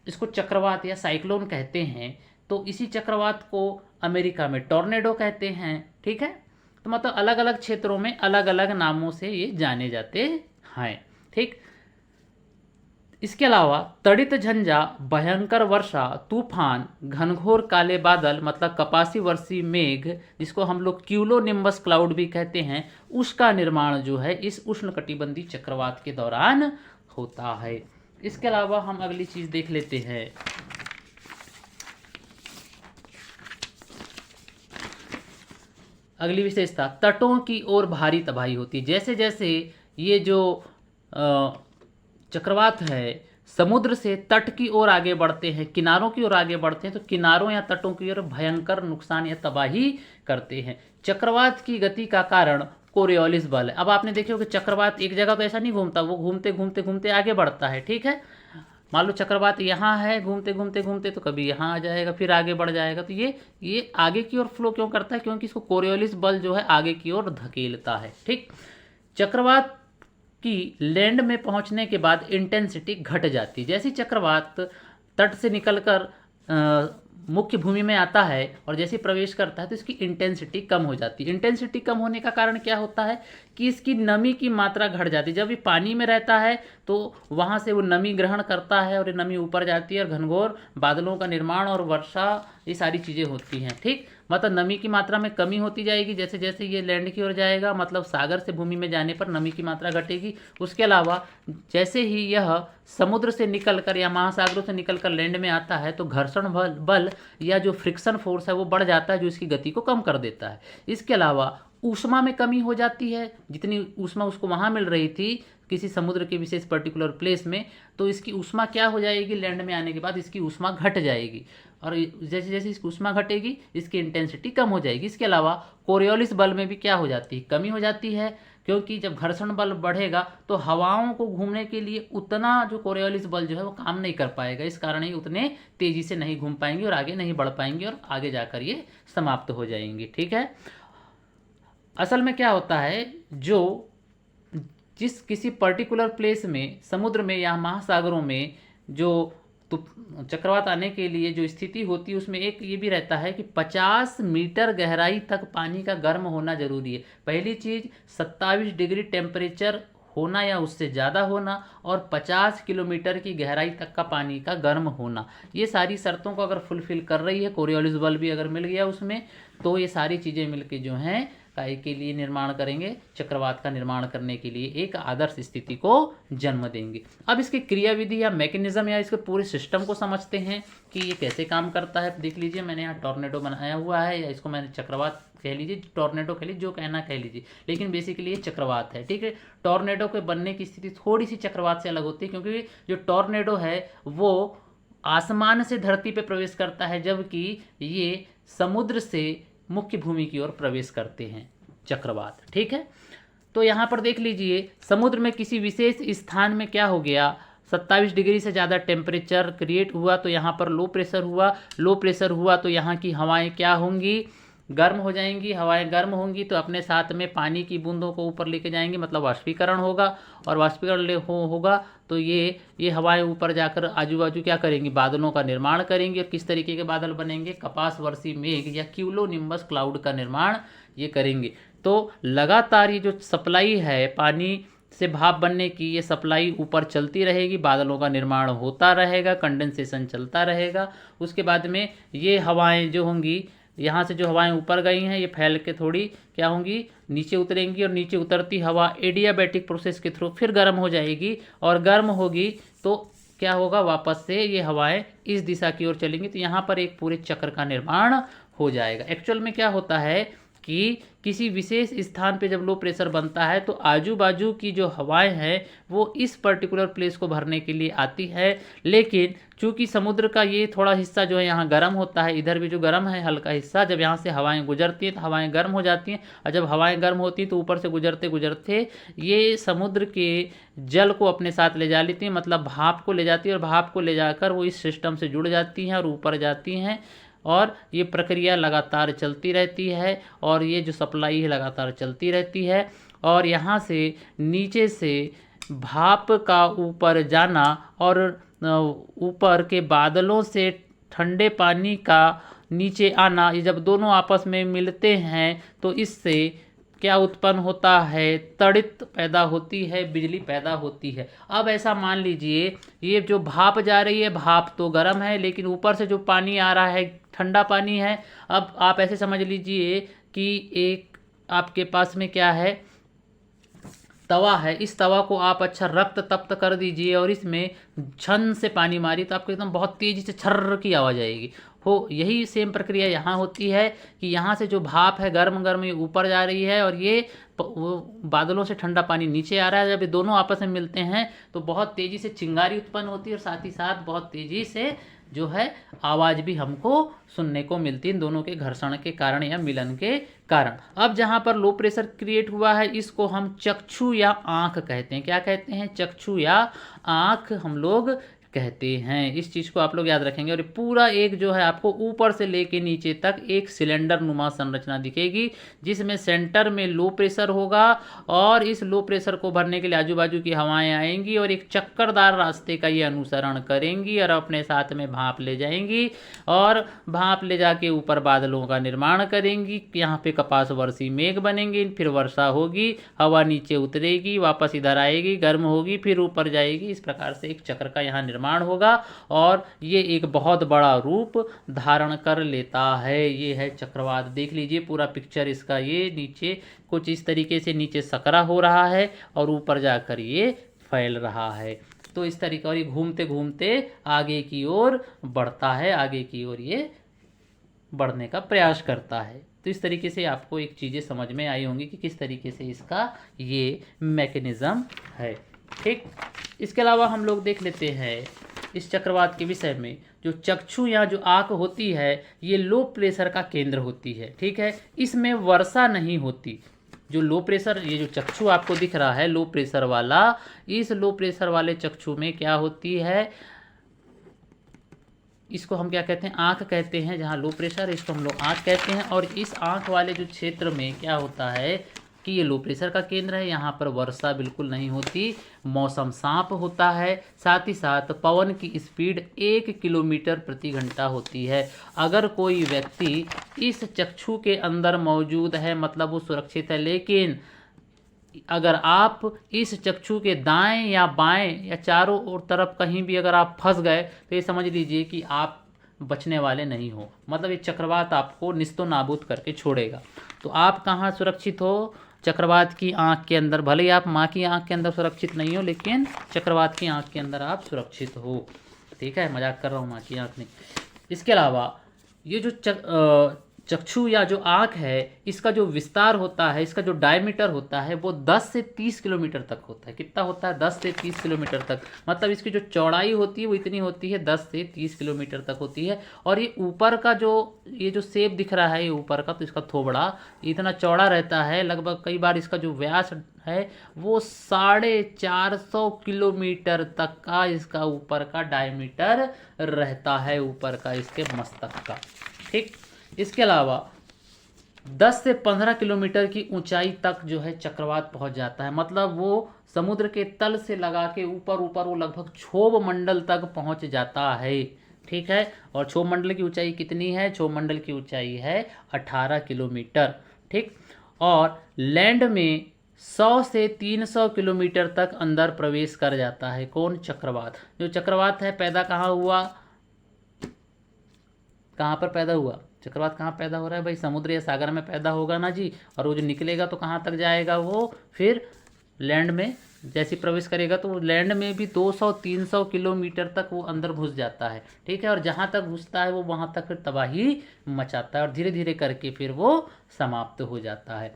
इसको चक्रवात या साइक्लोन कहते हैं, तो इसी चक्रवात को अमेरिका में टॉर्नेडो कहते हैं। ठीक है, तो मतलब अलग अलग क्षेत्रों में अलग अलग नामों से ये जाने जाते हैं। ठीक, इसके अलावा तड़ित झंझा, भयंकर वर्षा, तूफान, घनघोर काले बादल मतलब कपासी वर्षी मेघ, जिसको हम लोग क्यूलोनिम्बस क्लाउड भी कहते हैं, उसका निर्माण जो है इस उष्णकटिबंधीय चक्रवात के दौरान होता है। इसके अलावा हम अगली चीज देख लेते हैं। अगली विशेषता, तटों की ओर भारी तबाही होती है। जैसे जैसे ये जो चक्रवात है समुद्र से तट की ओर आगे बढ़ते हैं, किनारों की ओर आगे बढ़ते हैं, तो किनारों या तटों की ओर भयंकर नुकसान या तबाही करते हैं। चक्रवात की गति का कारण कोरियोलिस बल है। अब आपने देखिए कि चक्रवात एक जगह तो ऐसा नहीं घूमता, वो घूमते घूमते घूमते आगे बढ़ता है, ठीक है। मान लो चक्रवात यहाँ है, घूमते घूमते घूमते तो कभी यहाँ आ जाएगा, फिर आगे बढ़ जाएगा। तो ये आगे की ओर फ्लो क्यों करता है? क्योंकि इसको कोरियोलिस बल जो है आगे की ओर धकेलता है, ठीक। चक्रवात की लैंड में पहुंचने के बाद इंटेंसिटी घट जाती है। जैसे चक्रवात तट से निकलकर मुख्य भूमि में आता है और जैसे प्रवेश करता है तो इसकी इंटेंसिटी कम हो जाती है। इंटेंसिटी कम होने का कारण क्या होता है कि इसकी नमी की मात्रा घट जाती है। जब ये पानी में रहता है तो वहाँ से वो नमी ग्रहण करता है और ये नमी ऊपर जाती है और घनघोर बादलों का निर्माण और वर्षा, ये सारी चीज़ें होती हैं, ठीक। मतलब नमी की मात्रा में कमी होती जाएगी जैसे जैसे ये लैंड की ओर जाएगा, मतलब सागर से भूमि में जाने पर नमी की मात्रा घटेगी। उसके अलावा जैसे ही यह समुद्र से निकलकर या महासागरों से निकलकर लैंड में आता है तो घर्षण बल या जो फ्रिक्शन फोर्स है वो बढ़ जाता है, जो इसकी गति को कम कर देता है। इसके अलावा ऊष्मा में कमी हो जाती है। जितनी ऊष्मा उसको वहाँ मिल रही थी किसी समुद्र के विशेष पर्टिकुलर प्लेस में, तो इसकी ऊष्मा क्या हो जाएगी, लैंड में आने के बाद इसकी ऊष्मा घट जाएगी और जैसे जैसे इसकी ऊष्मा घटेगी इसकी इंटेंसिटी कम हो जाएगी। इसके अलावा कोरियोलिस बल में भी क्या हो जाती है, कमी हो जाती है, क्योंकि जब घर्षण बल बढ़ेगा तो हवाओं को घूमने के लिए उतना जो कोरियोलिस बल जो है वो काम नहीं कर पाएगा। इस कारण ये उतने तेजी से नहीं घूम पाएंगे और आगे नहीं बढ़ पाएंगे और आगे जाकर ये समाप्त हो जाएंगे, ठीक है। असल में क्या होता है, जो जिस किसी पर्टिकुलर प्लेस में समुद्र में या महासागरों में जो चक्रवात आने के लिए जो स्थिति होती है उसमें एक ये भी रहता है कि 50 मीटर गहराई तक पानी का गर्म होना जरूरी है। पहली चीज़ 27 डिग्री टेम्परेचर होना या उससे ज़्यादा होना और 50 किलोमीटर की गहराई तक का पानी का गर्म होना, ये सारी शर्तों को अगर फुलफिल कर रही है, कोरियोलिस बल भी अगर मिल गया उसमें, तो ये सारी चीज़ें मिलके जो हैं काय के लिए निर्माण करेंगे, चक्रवात का निर्माण करने के लिए एक आदर्श स्थिति को जन्म देंगे। अब इसकी क्रियाविधि या मैकेनिज्म या इसके पूरे सिस्टम को समझते हैं कि ये कैसे काम करता है। देख लीजिए, मैंने यहाँ टॉर्नेडो बनाया हुआ है, या इसको मैंने चक्रवात कह लीजिए, टॉर्नेडो कह लीजिए, जो कहना कह लीजिए, लेकिन बेसिकली ये चक्रवात है, ठीक है। टॉर्नेडो के बनने की स्थिति थोड़ी सी चक्रवात से अलग होती है, क्योंकि जो टॉर्नेडो है वो आसमान से धरती पे प्रवेश करता है, जबकि ये समुद्र से मुख्य भूमि की ओर प्रवेश करते हैं चक्रवात, ठीक है। तो यहाँ पर देख लीजिए, समुद्र में किसी विशेष स्थान में क्या हो गया, 27 डिग्री से ज़्यादा टेम्परेचर क्रिएट हुआ तो यहाँ पर लो प्रेशर हुआ। लो प्रेशर हुआ तो यहाँ की हवाएं क्या होंगी, गर्म हो जाएंगी। हवाएं गर्म होंगी तो अपने साथ में पानी की बूंदों को ऊपर लेके जाएंगी, मतलब वाष्पीकरण होगा, और वाष्पीकरण होगा तो ये हवाएं ऊपर जाकर आजू बाजू क्या करेंगी, बादलों का निर्माण करेंगी। और किस तरीके के बादल बनेंगे, कपास वर्षी मेघ या क्यूलोनिम्बस क्लाउड का निर्माण ये करेंगे। तो लगातार ये जो सप्लाई है पानी से भाप बनने की, ये सप्लाई ऊपर चलती रहेगी, बादलों का निर्माण होता रहेगा, कंडेंसेशन चलता रहेगा। उसके बाद में ये हवाएं जो होंगी, यहाँ से जो हवाएं ऊपर गई हैं ये फैल के थोड़ी क्या होंगी, नीचे उतरेंगी, और नीचे उतरती हवा एडियाबैटिक प्रोसेस के थ्रू फिर गर्म हो जाएगी, और गर्म होगी तो क्या होगा, वापस से ये हवाएं इस दिशा की ओर चलेंगी। तो यहाँ पर एक पूरे चक्र का निर्माण हो जाएगा। एक्चुअल में क्या होता है कि किसी विशेष स्थान पे जब लो प्रेशर बनता है तो आजू बाजू की जो हवाएं हैं वो इस पर्टिकुलर प्लेस को भरने के लिए आती है, लेकिन चूंकि समुद्र का ये थोड़ा हिस्सा जो है यहाँ गर्म होता है, इधर भी जो गर्म है हल्का हिस्सा, जब यहाँ से हवाएं गुजरती हैं तो हवाएं गर्म हो जाती हैं, और जब हवाएं गर्म होती हैं तो ऊपर से गुजरते गुजरते ये समुद्र के जल को अपने साथ ले जा लेती हैं, मतलब भाप को ले जाती है, और भाप को ले जाकर वो इस सिस्टम से जुड़ जाती हैं और ऊपर जाती हैं, और ये प्रक्रिया लगातार चलती रहती है, और ये जो सप्लाई है लगातार चलती रहती है। और यहाँ से नीचे से भाप का ऊपर जाना और ऊपर के बादलों से ठंडे पानी का नीचे आना, ये जब दोनों आपस में मिलते हैं तो इससे क्या उत्पन्न होता है, तड़ित पैदा होती है, बिजली पैदा होती है। अब ऐसा मान लीजिए ये जो भाप जा रही है, भाप तो गर्म है, लेकिन ऊपर से जो पानी आ रहा है ठंडा पानी है। अब आप ऐसे समझ लीजिए कि एक आपके पास में क्या है, तवा है। इस तवा को आप अच्छा रक्त तप्त कर दीजिए और इसमें छन से पानी मारिए तो आपको एकदम बहुत तेज़ी से छर्र की आवाज़ आएगी। हो यही सेम प्रक्रिया यहाँ होती है कि यहाँ से जो भाप है गर्म गर्म ये ऊपर जा रही है और ये वो बादलों से ठंडा पानी नीचे आ रहा है। जब ये दोनों आपस में मिलते हैं तो बहुत तेज़ी से चिंगारी उत्पन्न होती है और साथ ही साथ बहुत तेज़ी से जो है आवाज़ भी हमको सुनने को मिलती है, इन दोनों के घर्षण के कारण या मिलन के कारण। अब जहाँ पर लो प्रेशर क्रिएट हुआ है इसको हम चक्षु या आँख कहते हैं। क्या कहते हैं? चक्षु या आँख हम लोग कहते हैं। इस चीज़ को आप लोग याद रखेंगे। और पूरा एक जो है आपको ऊपर से लेके नीचे तक एक सिलेंडर नुमा संरचना दिखेगी जिसमें सेंटर में लो प्रेशर होगा और इस लो प्रेशर को भरने के लिए आजू बाजू की हवाएं आएंगी और एक चक्करदार रास्ते का ये अनुसरण करेंगी और अपने साथ में भाप ले जाएंगी और भाप ले जाके ऊपर बादलों का निर्माण करेंगी। यहाँ पे कपास वर्षी मेघ बनेंगे, फिर वर्षा होगी, हवा नीचे उतरेगी, वापस इधर आएगी, गर्म होगी, फिर ऊपर जाएगी। इस प्रकार से एक चक्र का यहाँ निर्माण होगा और ये एक बहुत बड़ा रूप धारण कर लेता है। ये है चक्रवात। देख लीजिए पूरा पिक्चर इसका। ये नीचे कुछ इस तरीके से नीचे सकरा हो रहा है और ऊपर जाकर ये फैल रहा है। तो इस तरीके और ये घूमते घूमते आगे की ओर बढ़ता है, आगे की ओर ये बढ़ने का प्रयास करता है। तो इस तरीके से आपको एक चीज़ें समझ में आई होंगी कि किस तरीके से इसका ये मैकेनिज्म है। ठीक, इसके अलावा हम लोग देख लेते हैं इस चक्रवात के विषय में। जो चक्षु या जो आँख होती है ये लो प्रेशर का केंद्र होती है। ठीक है, इसमें वर्षा नहीं होती। जो लो प्रेशर, ये जो चक्षु आपको दिख रहा है लो प्रेशर वाला, इस लो प्रेशर वाले चक्षु में क्या होती है, इसको हम क्या कहते हैं? आँख कहते हैं। जहाँ लो प्रेशर इसको हम लोग आँख कहते हैं। और इस आँख वाले जो क्षेत्र में क्या होता है कि ये लो प्रेशर का केंद्र है। यहाँ पर वर्षा बिल्कुल नहीं होती, मौसम साफ होता है। साथ ही साथ पवन की स्पीड 1 किलोमीटर प्रति घंटा होती है। अगर कोई व्यक्ति इस चक्षु के अंदर मौजूद है मतलब वो सुरक्षित है, लेकिन अगर आप इस चक्षु के दाएं या बाएं या चारों ओर तरफ कहीं भी अगर आप फंस गए तो ये समझ लीजिए कि आप बचने वाले नहीं हो। मतलब ये चक्रवात आपको निस्तो नाबूद करके छोड़ेगा। तो आप कहाँ सुरक्षित हो? चक्रवात की आंख के अंदर। भले ही आप माँ की आंख के अंदर सुरक्षित नहीं हो, लेकिन चक्रवात की आंख के अंदर आप सुरक्षित हो। ठीक है, मजाक कर रहा हूँ, माँ की आंख नहीं। इसके अलावा ये जो चक्षु या जो आँख है इसका जो विस्तार होता है, इसका जो डायमीटर होता है वो 10 से 30 किलोमीटर तक होता है। कितना होता है? 10 से 30 किलोमीटर तक। मतलब इसकी जो चौड़ाई होती है वो इतनी होती है, 10 से 30 किलोमीटर तक होती है। और ये ऊपर का ये जो शेप दिख रहा है ये ऊपर का, तो इसका थोबड़ा इतना चौड़ा रहता है। लगभग कई बार इसका जो व्यास है वो 450 किलोमीटर तक का इसका ऊपर का डायमीटर रहता है, ऊपर का इसके मस्तक का। ठीक, इसके अलावा 10 से 15 किलोमीटर की ऊंचाई तक जो है चक्रवात पहुंच जाता है। मतलब वो समुद्र के तल से लगा के ऊपर ऊपर वो लगभग क्षोभ मंडल तक पहुंच जाता है। ठीक है, और क्षोभ मंडल की ऊंचाई कितनी है? क्षोभ मंडल की ऊंचाई है 18 किलोमीटर। ठीक, और लैंड में 100 से 300 किलोमीटर तक अंदर प्रवेश कर जाता है। कौन? चक्रवात। जो चक्रवात है पैदा कहाँ हुआ? कहाँ पर पैदा हुआ? चक्रवात कहाँ पैदा हो रहा है भाई? समुद्र या सागर में पैदा होगा ना जी। और वो जो निकलेगा तो कहाँ तक जाएगा? वो फिर लैंड में जैसे प्रवेश करेगा तो वो लैंड में भी 200-300 किलोमीटर तक वो अंदर घुस जाता है। ठीक है, और जहाँ तक घुसता है वो वहाँ तक फिर तबाही मचाता है और धीरे धीरे करके फिर वो समाप्त हो जाता है।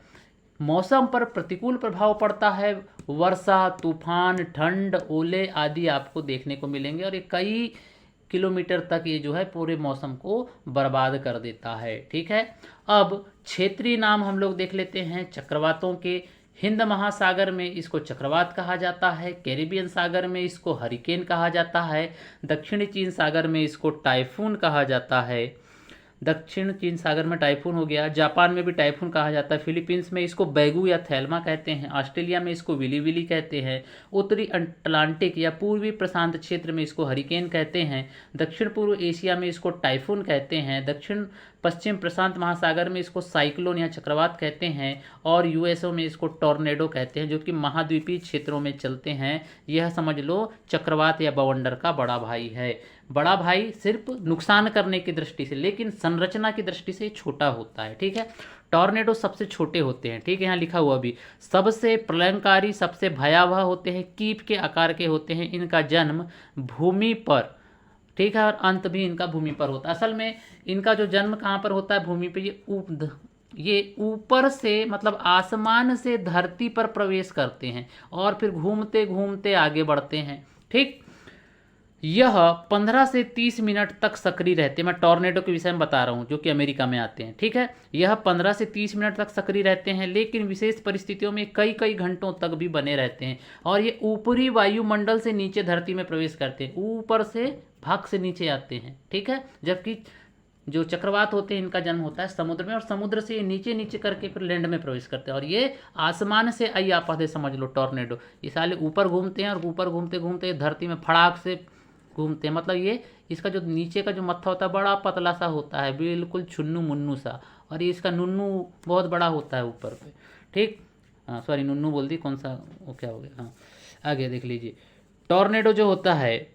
मौसम पर प्रतिकूल प्रभाव पड़ता है। वर्षा, तूफान, ठंड, ओले आदि आपको देखने को मिलेंगे और ये कई किलोमीटर तक ये जो है पूरे मौसम को बर्बाद कर देता है। ठीक है, अब क्षेत्रीय नाम हम लोग देख लेते हैं चक्रवातों के। हिंद महासागर में इसको चक्रवात कहा जाता है, कैरिबियन सागर में इसको हरिकेन कहा जाता है, दक्षिणी चीन सागर में इसको टाइफून कहा जाता है। दक्षिण चीन सागर में टाइफून हो गया, जापान में भी टाइफून कहा जाता है, फिलीपींस में इसको बैगू या थैल्मा कहते हैं, ऑस्ट्रेलिया में इसको विली विली कहते हैं, उत्तरी अटलांटिक या पूर्वी प्रशांत क्षेत्र में इसको हरिकेन कहते हैं, दक्षिण पूर्व एशिया में इसको टाइफून कहते हैं, दक्षिण पश्चिम प्रशांत महासागर में इसको साइक्लोन या चक्रवात कहते हैं और यूएसओ में इसको टॉर्नेडो कहते हैं, जो कि महाद्वीपीय क्षेत्रों में चलते हैं। यह समझ लो चक्रवात या बवंडर का बड़ा भाई है। बड़ा भाई सिर्फ नुकसान करने की दृष्टि से, लेकिन संरचना की दृष्टि से छोटा होता है। ठीक है, टॉर्नेडो सबसे छोटे होते हैं। ठीक है, यहाँ लिखा हुआ भी सबसे प्रलयंकारी, सबसे भयावह होते हैं, कीप के आकार के होते हैं, इनका जन्म भूमि पर, ठीक है, और अंत भी इनका भूमि पर होता है। असल में इनका जो जन्म कहाँ पर होता है, भूमि पे। ये ऊपर से मतलब आसमान से धरती पर प्रवेश करते हैं और फिर घूमते घूमते आगे बढ़ते हैं। ठीक, यह 15 से 30 मिनट तक सक्रिय रहते हैं। मैं टॉर्नेडो के विषय में बता रहा हूँ जो कि अमेरिका में आते हैं। ठीक है, यह 15 से 30 मिनट तक सक्रिय रहते हैं, लेकिन विशेष परिस्थितियों में कई कई घंटों तक भी बने रहते हैं। और ये ऊपरी वायुमंडल से नीचे धरती में प्रवेश करते हैं, ऊपर से भाग से नीचे आते हैं। ठीक है, जबकि जो चक्रवात होते हैं इनका जन्म होता है समुद्र में, और समुद्र से नीचे नीचे करके फिर लैंड में प्रवेश करते हैं। और ये आसमान से आई आपाते समझ लो टॉर्नेडो, ये साले ऊपर घूमते हैं और ऊपर घूमते घूमते धरती में फड़ाक से घूमते हैं। मतलब ये इसका जो नीचे का जो मत्था होता है बड़ा पतला सा होता है, बिल्कुल छुन्नू मुन्नू सा, और ये इसका नुन्नू बहुत बड़ा होता है ऊपर पे। ठीक, हाँ सॉरी नुन्नू बोल दी, कौन सा वो क्या हो गया। हाँ आगे देख लीजिए, टॉर्नेडो जो होता है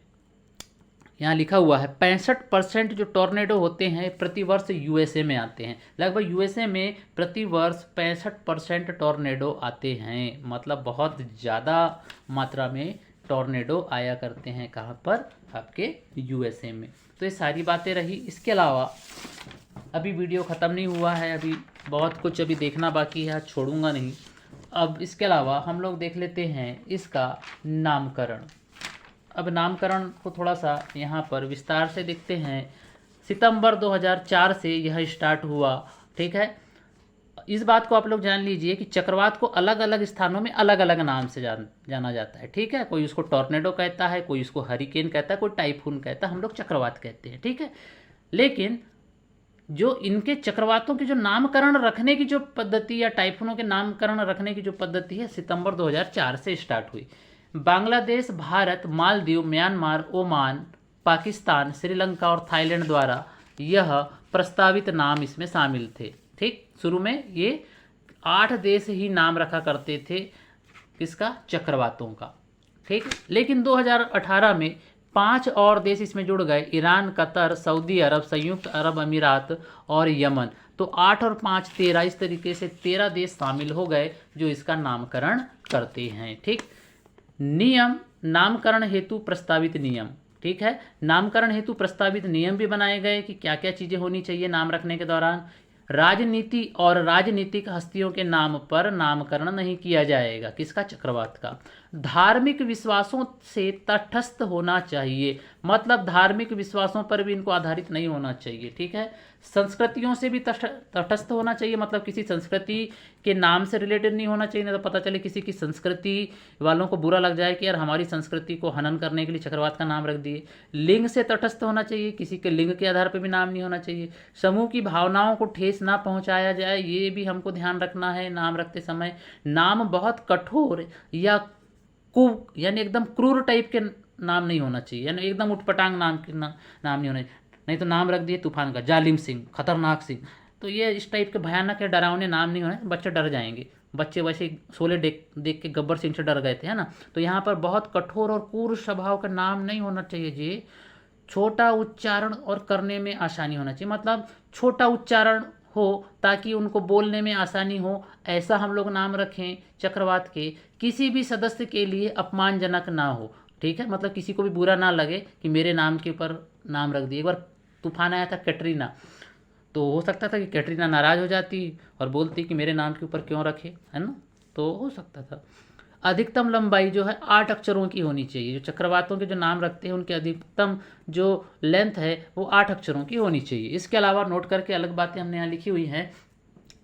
यहाँ लिखा हुआ है 65% जो टॉर्नेडो होते हैं प्रतिवर्ष यूएसए में आते हैं। लगभग यूएसए में प्रतिवर्ष 65% टॉर्नेडो आते हैं, मतलब बहुत ज़्यादा मात्रा में टॉर्नेडो आया करते हैं। कहाँ पर, आपके यूएसए में। तो ये सारी बातें रही। इसके अलावा अभी वीडियो ख़त्म नहीं हुआ है, अभी बहुत कुछ अभी देखना बाकी है, छोड़ूंगा नहीं। अब इसके अलावा हम लोग देख लेते हैं इसका नामकरण। अब नामकरण को थोड़ा सा यहाँ पर विस्तार से देखते हैं। सितंबर 2004 से यह स्टार्ट हुआ। ठीक है, इस बात को आप लोग जान लीजिए कि चक्रवात को अलग अलग स्थानों में अलग अलग नाम से जाना जाता है। ठीक है, कोई उसको टॉर्नेडो कहता है, कोई उसको हरिकेन कहता है, कोई टाइफून कहता है, हम लोग चक्रवात कहते हैं। ठीक है, लेकिन जो इनके चक्रवातों के जो नामकरण रखने की जो पद्धति या टाइफूनों के नामकरण रखने की जो पद्धति है सितंबर 2004 से स्टार्ट हुई। बांग्लादेश, भारत, मालदीव, म्यांमार, ओमान, पाकिस्तान, श्रीलंका और थाईलैंड द्वारा यह प्रस्तावित नाम इसमें शामिल थे। ठीक, शुरू में ये 8 देश ही नाम रखा करते थे किसका, चक्रवातों का। ठीक, लेकिन 2018 में 5 और देश इसमें जुड़ गए, ईरान, कतर, सऊदी अरब, संयुक्त अरब अमीरात और यमन। तो 8 और 5 13, इस तरीके से 13 देश शामिल हो गए जो इसका नामकरण करते हैं। ठीक, नियम, नामकरण हेतु प्रस्तावित नियम। ठीक है, नामकरण हेतु प्रस्तावित नियम भी बनाए गए कि क्या क्या चीज़ें होनी चाहिए नाम रखने के दौरान। राजनीति और राजनीतिक हस्तियों के नाम पर नामकरण नहीं किया जाएगा, किसका, चक्रवात का। धार्मिक विश्वासों से तटस्थ होना चाहिए, मतलब धार्मिक विश्वासों पर भी इनको आधारित नहीं होना चाहिए। ठीक है, संस्कृतियों से भी तटस्थ होना चाहिए, मतलब किसी संस्कृति के नाम से रिलेटेड नहीं होना चाहिए, नहीं तो पता चले किसी की संस्कृति वालों को बुरा लग जाए कि यार हमारी संस्कृति को हनन करने के लिए चक्रवात का नाम रख दिए। लिंग से तटस्थ होना चाहिए, किसी के लिंग के आधार पर भी नाम नहीं होना चाहिए। समूह की भावनाओं को ठेस ना पहुंचाया जाए, ये भी हमको ध्यान रखना है नाम रखते समय। नाम बहुत कठोर या यानी एकदम क्रूर टाइप के नाम नहीं होना चाहिए, यानी एकदम उटपटांग नाम नहीं होना चाहिए। नहीं तो नाम रख दिए तूफान का, जालिम सिंह, खतरनाक सिंह, तो ये इस टाइप के भयानक या डरावने नाम नहीं होने, बच्चे डर जाएंगे। बच्चे वैसे शोले देख के गब्बर सिंह से डर गए थे, है ना। तो यहाँ पर बहुत कठोर और क्रूर स्वभाव का नाम नहीं होना चाहिए जी। छोटा उच्चारण और करने में आसानी होना चाहिए, मतलब छोटा उच्चारण हो ताकि उनको बोलने में आसानी हो, ऐसा हम लोग नाम रखें चक्रवात के। किसी भी सदस्य के लिए अपमानजनक ना हो। ठीक है, मतलब किसी को भी बुरा ना लगे कि मेरे नाम के ऊपर नाम रख दिए। एक बार तूफान आया था कैटरीना, तो हो सकता था कि कैटरीना नाराज़ हो जाती और बोलती कि मेरे नाम के ऊपर क्यों रखे, है ना, तो हो सकता था। अधिकतम लंबाई जो है 8 अक्षरों की होनी चाहिए। जो चक्रवातों के जो नाम रखते हैं उनकी अधिकतम जो लेंथ है वो 8 अक्षरों की होनी चाहिए। इसके अलावा नोट करके अलग बातें हमने यहाँ लिखी हुई हैं।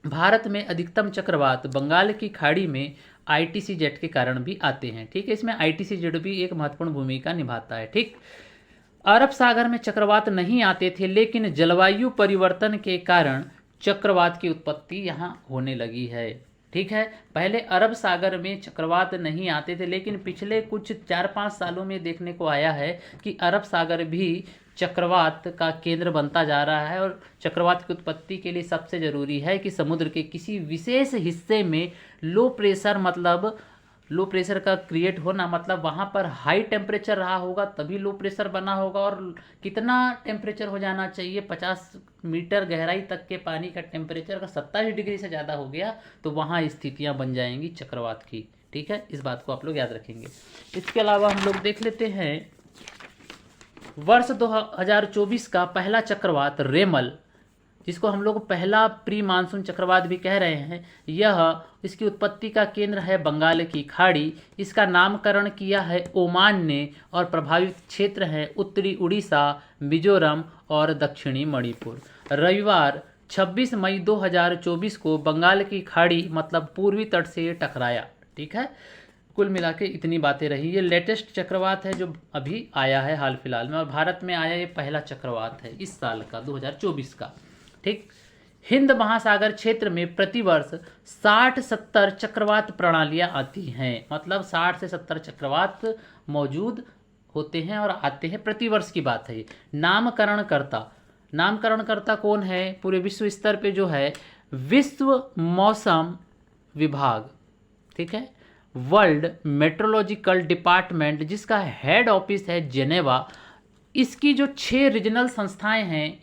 भारत में अधिकतम चक्रवात बंगाल की खाड़ी में ITCZ के कारण भी आते हैं। ठीक है, इसमें ITCZ भी एक महत्वपूर्ण भूमिका निभाता है। ठीक, अरब सागर में चक्रवात नहीं आते थे, लेकिन जलवायु परिवर्तन के कारण चक्रवात की उत्पत्ति यहाँ होने लगी है। ठीक है। पहले अरब सागर में चक्रवात नहीं आते थे, लेकिन पिछले कुछ 4-5 सालों में देखने को आया है कि अरब सागर भी चक्रवात का केंद्र बनता जा रहा है। और चक्रवात की उत्पत्ति के लिए सबसे ज़रूरी है कि समुद्र के किसी विशेष हिस्से में लो प्रेशर, मतलब लो प्रेशर का क्रिएट होना, मतलब वहाँ पर हाई टेम्परेचर रहा होगा तभी लो प्रेशर बना होगा। और कितना टेम्परेचर हो जाना चाहिए, 50 मीटर गहराई तक के पानी का टेम्परेचर अगर 27 डिग्री से ज़्यादा हो गया तो वहाँ स्थितियाँ बन जाएंगी चक्रवात की। ठीक है, इस बात को आप लोग याद रखेंगे। इसके अलावा हम लोग देख लेते हैं वर्ष 2024 का पहला चक्रवात रेमल, जिसको हम लोग पहला प्री मानसून चक्रवात भी कह रहे हैं, इसकी उत्पत्ति का केंद्र है बंगाल की खाड़ी। इसका नामकरण किया है ओमान ने और प्रभावित क्षेत्र हैं उत्तरी उड़ीसा, मिजोरम और दक्षिणी मणिपुर। रविवार 26 मई 2024 को बंगाल की खाड़ी मतलब पूर्वी तट से टकराया। ठीक है, कुल मिला के इतनी बातें रही। ये लेटेस्ट चक्रवात है जो अभी आया है हाल फिलहाल में, और भारत में आया ये पहला चक्रवात है इस साल का 2024 का। ठीक, हिंद महासागर क्षेत्र में प्रतिवर्ष 60-70 चक्रवात प्रणालियां आती हैं, मतलब 60 से 70 चक्रवात मौजूद होते हैं और आते हैं, प्रतिवर्ष की बात है। नामकरणकर्ता कौन है पूरे विश्व स्तर पे, जो है विश्व मौसम विभाग। ठीक है, वर्ल्ड मेट्रोलॉजिकल डिपार्टमेंट, जिसका हेड ऑफिस है जेनेवा। इसकी जो 6 रीजनल संस्थाएं हैं,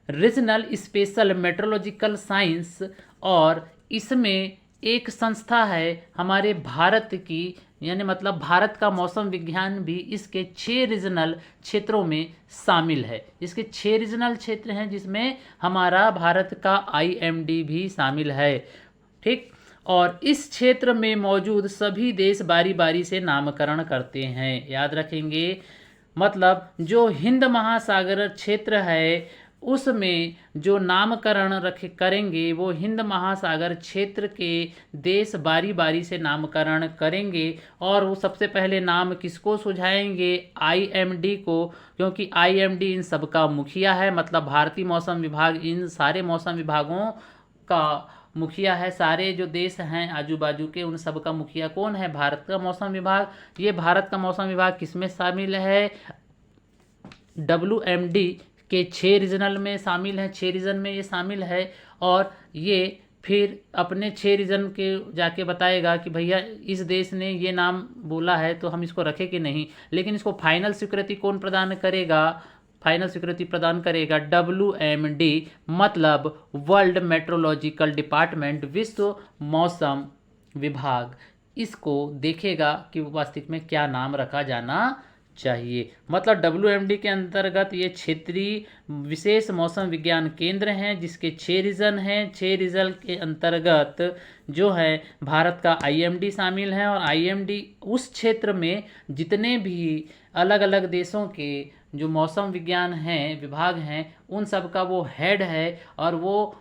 रीजनल स्पेशल मेट्रोलॉजिकल साइंस, और इसमें एक संस्था है हमारे भारत की, यानी मतलब भारत का मौसम विज्ञान भी इसके 6 रीजनल क्षेत्रों में शामिल है। इसके 6 रीजनल क्षेत्र हैं जिसमें हमारा भारत का IMD भी शामिल है। ठीक, और इस क्षेत्र में मौजूद सभी देश बारी बारी से नामकरण करते हैं, याद रखेंगे। मतलब जो हिंद महासागर क्षेत्र है उसमें जो नामकरण करेंगे वो हिंद महासागर क्षेत्र के देश बारी बारी से नामकरण करेंगे। और वो सबसे पहले नाम किसको सुझाएंगे, IMD को, क्योंकि IMD इन सबका मुखिया है। मतलब भारतीय मौसम विभाग इन सारे मौसम विभागों का मुखिया है। सारे जो देश हैं आजू बाजू के उन सब का मुखिया कौन है, भारत का मौसम विभाग। ये भारत का मौसम विभाग किसमें शामिल है, WMD के 6 रीजनल में शामिल है, 6 रीजन में ये शामिल है। और ये फिर अपने 6 रीजन के जाके बताएगा कि भैया इस देश ने ये नाम बोला है तो हम इसको रखें कि नहीं। लेकिन इसको फाइनल स्वीकृति कौन प्रदान करेगा, फाइनल स्वीकृति प्रदान करेगा WMD, मतलब वर्ल्ड मेट्रोलॉजिकल डिपार्टमेंट, विश्व मौसम विभाग। इसको देखेगा कि वास्तविक में क्या नाम रखा जाना चाहिए। मतलब WMD के अंतर्गत ये क्षेत्रीय विशेष मौसम विज्ञान केंद्र हैं जिसके 6 रीजन हैं। 6 रीजन के अंतर्गत जो है भारत का IMD शामिल है, और IMD उस क्षेत्र में जितने भी अलग अलग देशों के जो मौसम विज्ञान हैं, विभाग हैं, उन सब का वो हेड है। और वो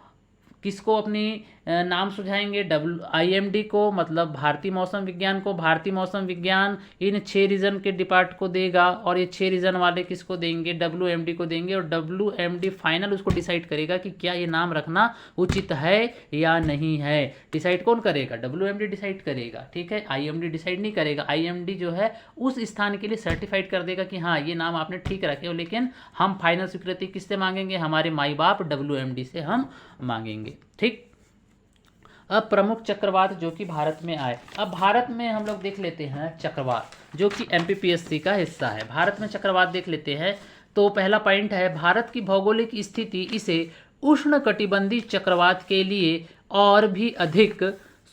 किसको अपनी नाम सुझाएंगे, IMD को, मतलब भारतीय मौसम विज्ञान को। भारतीय मौसम विज्ञान इन 6 रीजन के डिपार्ट को देगा, और ये 6 रीजन वाले किसको देंगे, WMD को देंगे। और WMD फाइनल उसको डिसाइड करेगा कि क्या ये नाम रखना उचित है या नहीं है। डिसाइड कौन करेगा, WMD डिसाइड करेगा। ठीक है, IMD डिसाइड नहीं करेगा। IMD जो है उस स्थान के लिए सर्टिफाइड कर देगा कि हाँ ये नाम आपने ठीक रखे हो, लेकिन हम फाइनल स्वीकृति किससे मांगेंगे, हमारे माई बाप WMD से हम मांगेंगे। ठीक, अब प्रमुख चक्रवात जो कि भारत में आए। अब भारत में हम लोग देख लेते हैं चक्रवात जो कि MPPSC का हिस्सा है। भारत में चक्रवात देख लेते हैं। तो पहला पॉइंट है, भारत की भौगोलिक स्थिति इसे उष्णकटिबंधीय चक्रवात के लिए और भी अधिक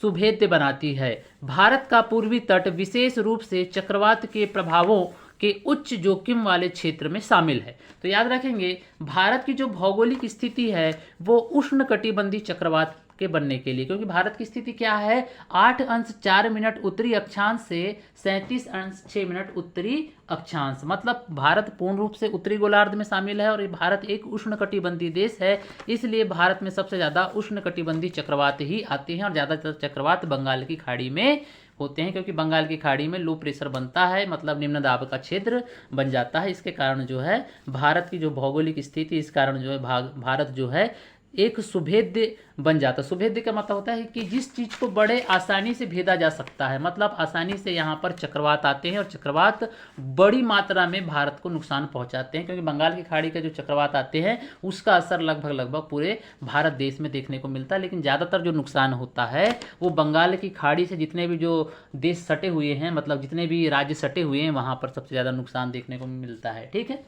सुभेद्य बनाती है। भारत का पूर्वी तट विशेष रूप से चक्रवात के प्रभावों के उच्च जोखिम वाले क्षेत्र में शामिल है। तो याद रखेंगे, भारत की जो भौगोलिक स्थिति है वो उष्णकटिबंधीय चक्रवात के बनने के लिए, क्योंकि भारत की स्थिति क्या है, 8 अंश 4 मिनट उत्तरी अक्षांश से 37 अंश 6 मिनट उत्तरी अक्षांश, मतलब भारत पूर्ण रूप से उत्तरी गोलार्ध में शामिल है। और ये भारत एक उष्णकटिबंधीय देश है, इसलिए भारत में सबसे ज़्यादा उष्णकटिबंधीय चक्रवात ही आते हैं। और ज़्यादातर चक्रवात बंगाल की खाड़ी में होते हैं, क्योंकि बंगाल की खाड़ी में लो प्रेशर बनता है, मतलब निम्न दाब का क्षेत्र बन जाता है। इसके कारण जो है भारत की जो भौगोलिक स्थिति, इस कारण जो है भारत जो है एक सुभेद्य बन जाता है। सुभेद्य का मतलब होता है कि जिस चीज़ को बड़े आसानी से भेदा जा सकता है, मतलब आसानी से यहाँ पर चक्रवात आते हैं और चक्रवात बड़ी मात्रा में भारत को नुकसान पहुँचाते हैं, क्योंकि बंगाल की खाड़ी का जो चक्रवात आते हैं उसका असर लगभग पूरे भारत देश में देखने को मिलता है। लेकिन ज़्यादातर जो नुकसान होता है वो बंगाल की खाड़ी से जितने भी जो देश सटे हुए हैं, मतलब जितने भी राज्य सटे हुए हैं, वहाँ पर सबसे ज़्यादा नुकसान देखने को मिलता है। ठीक है।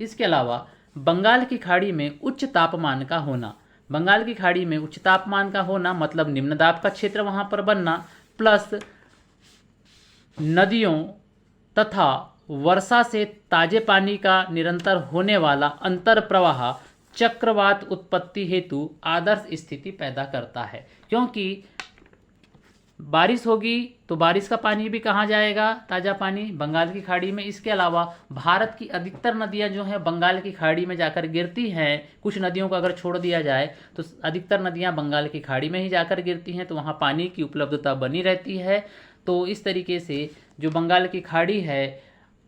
इसके अलावा बंगाल की खाड़ी में उच्च तापमान का होना, बंगाल की खाड़ी में उच्च तापमान का होना मतलब निम्न दाब का क्षेत्र वहां पर बनना, प्लस नदियों तथा वर्षा से ताजे पानी का निरंतर होने वाला अंतर प्रवाह चक्रवात उत्पत्ति हेतु आदर्श स्थिति पैदा करता है। क्योंकि बारिश होगी तो बारिश का पानी भी कहाँ जाएगा, ताज़ा पानी बंगाल की खाड़ी में। इसके अलावा भारत की अधिकतर नदियाँ जो हैं बंगाल की खाड़ी में जाकर गिरती हैं। कुछ नदियों को अगर छोड़ दिया जाए तो अधिकतर नदियाँ बंगाल की खाड़ी में ही जाकर गिरती हैं, तो वहाँ पानी की उपलब्धता बनी रहती है। तो इस तरीके से जो बंगाल की खाड़ी है,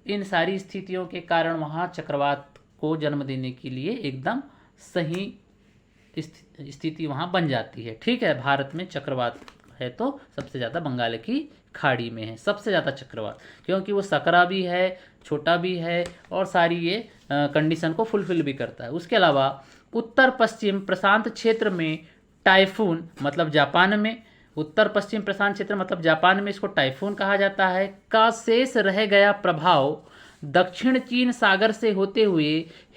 इन सारी स्थितियों के कारण वहाँ चक्रवात को जन्म देने के लिए एकदम सही स्थिति वहाँ बन जाती है। ठीक है। भारत में चक्रवात है तो सबसे ज़्यादा बंगाल की खाड़ी में है सबसे ज़्यादा चक्रवात, क्योंकि वो सकरा भी है, छोटा भी है और सारी ये कंडीशन को फुलफिल भी करता है। उसके अलावा उत्तर पश्चिम प्रशांत क्षेत्र में टाइफून, मतलब जापान में उत्तर पश्चिम प्रशांत क्षेत्र मतलब जापान में इसको टाइफून कहा जाता है, का शेष रह गया प्रभाव दक्षिण चीन सागर से होते हुए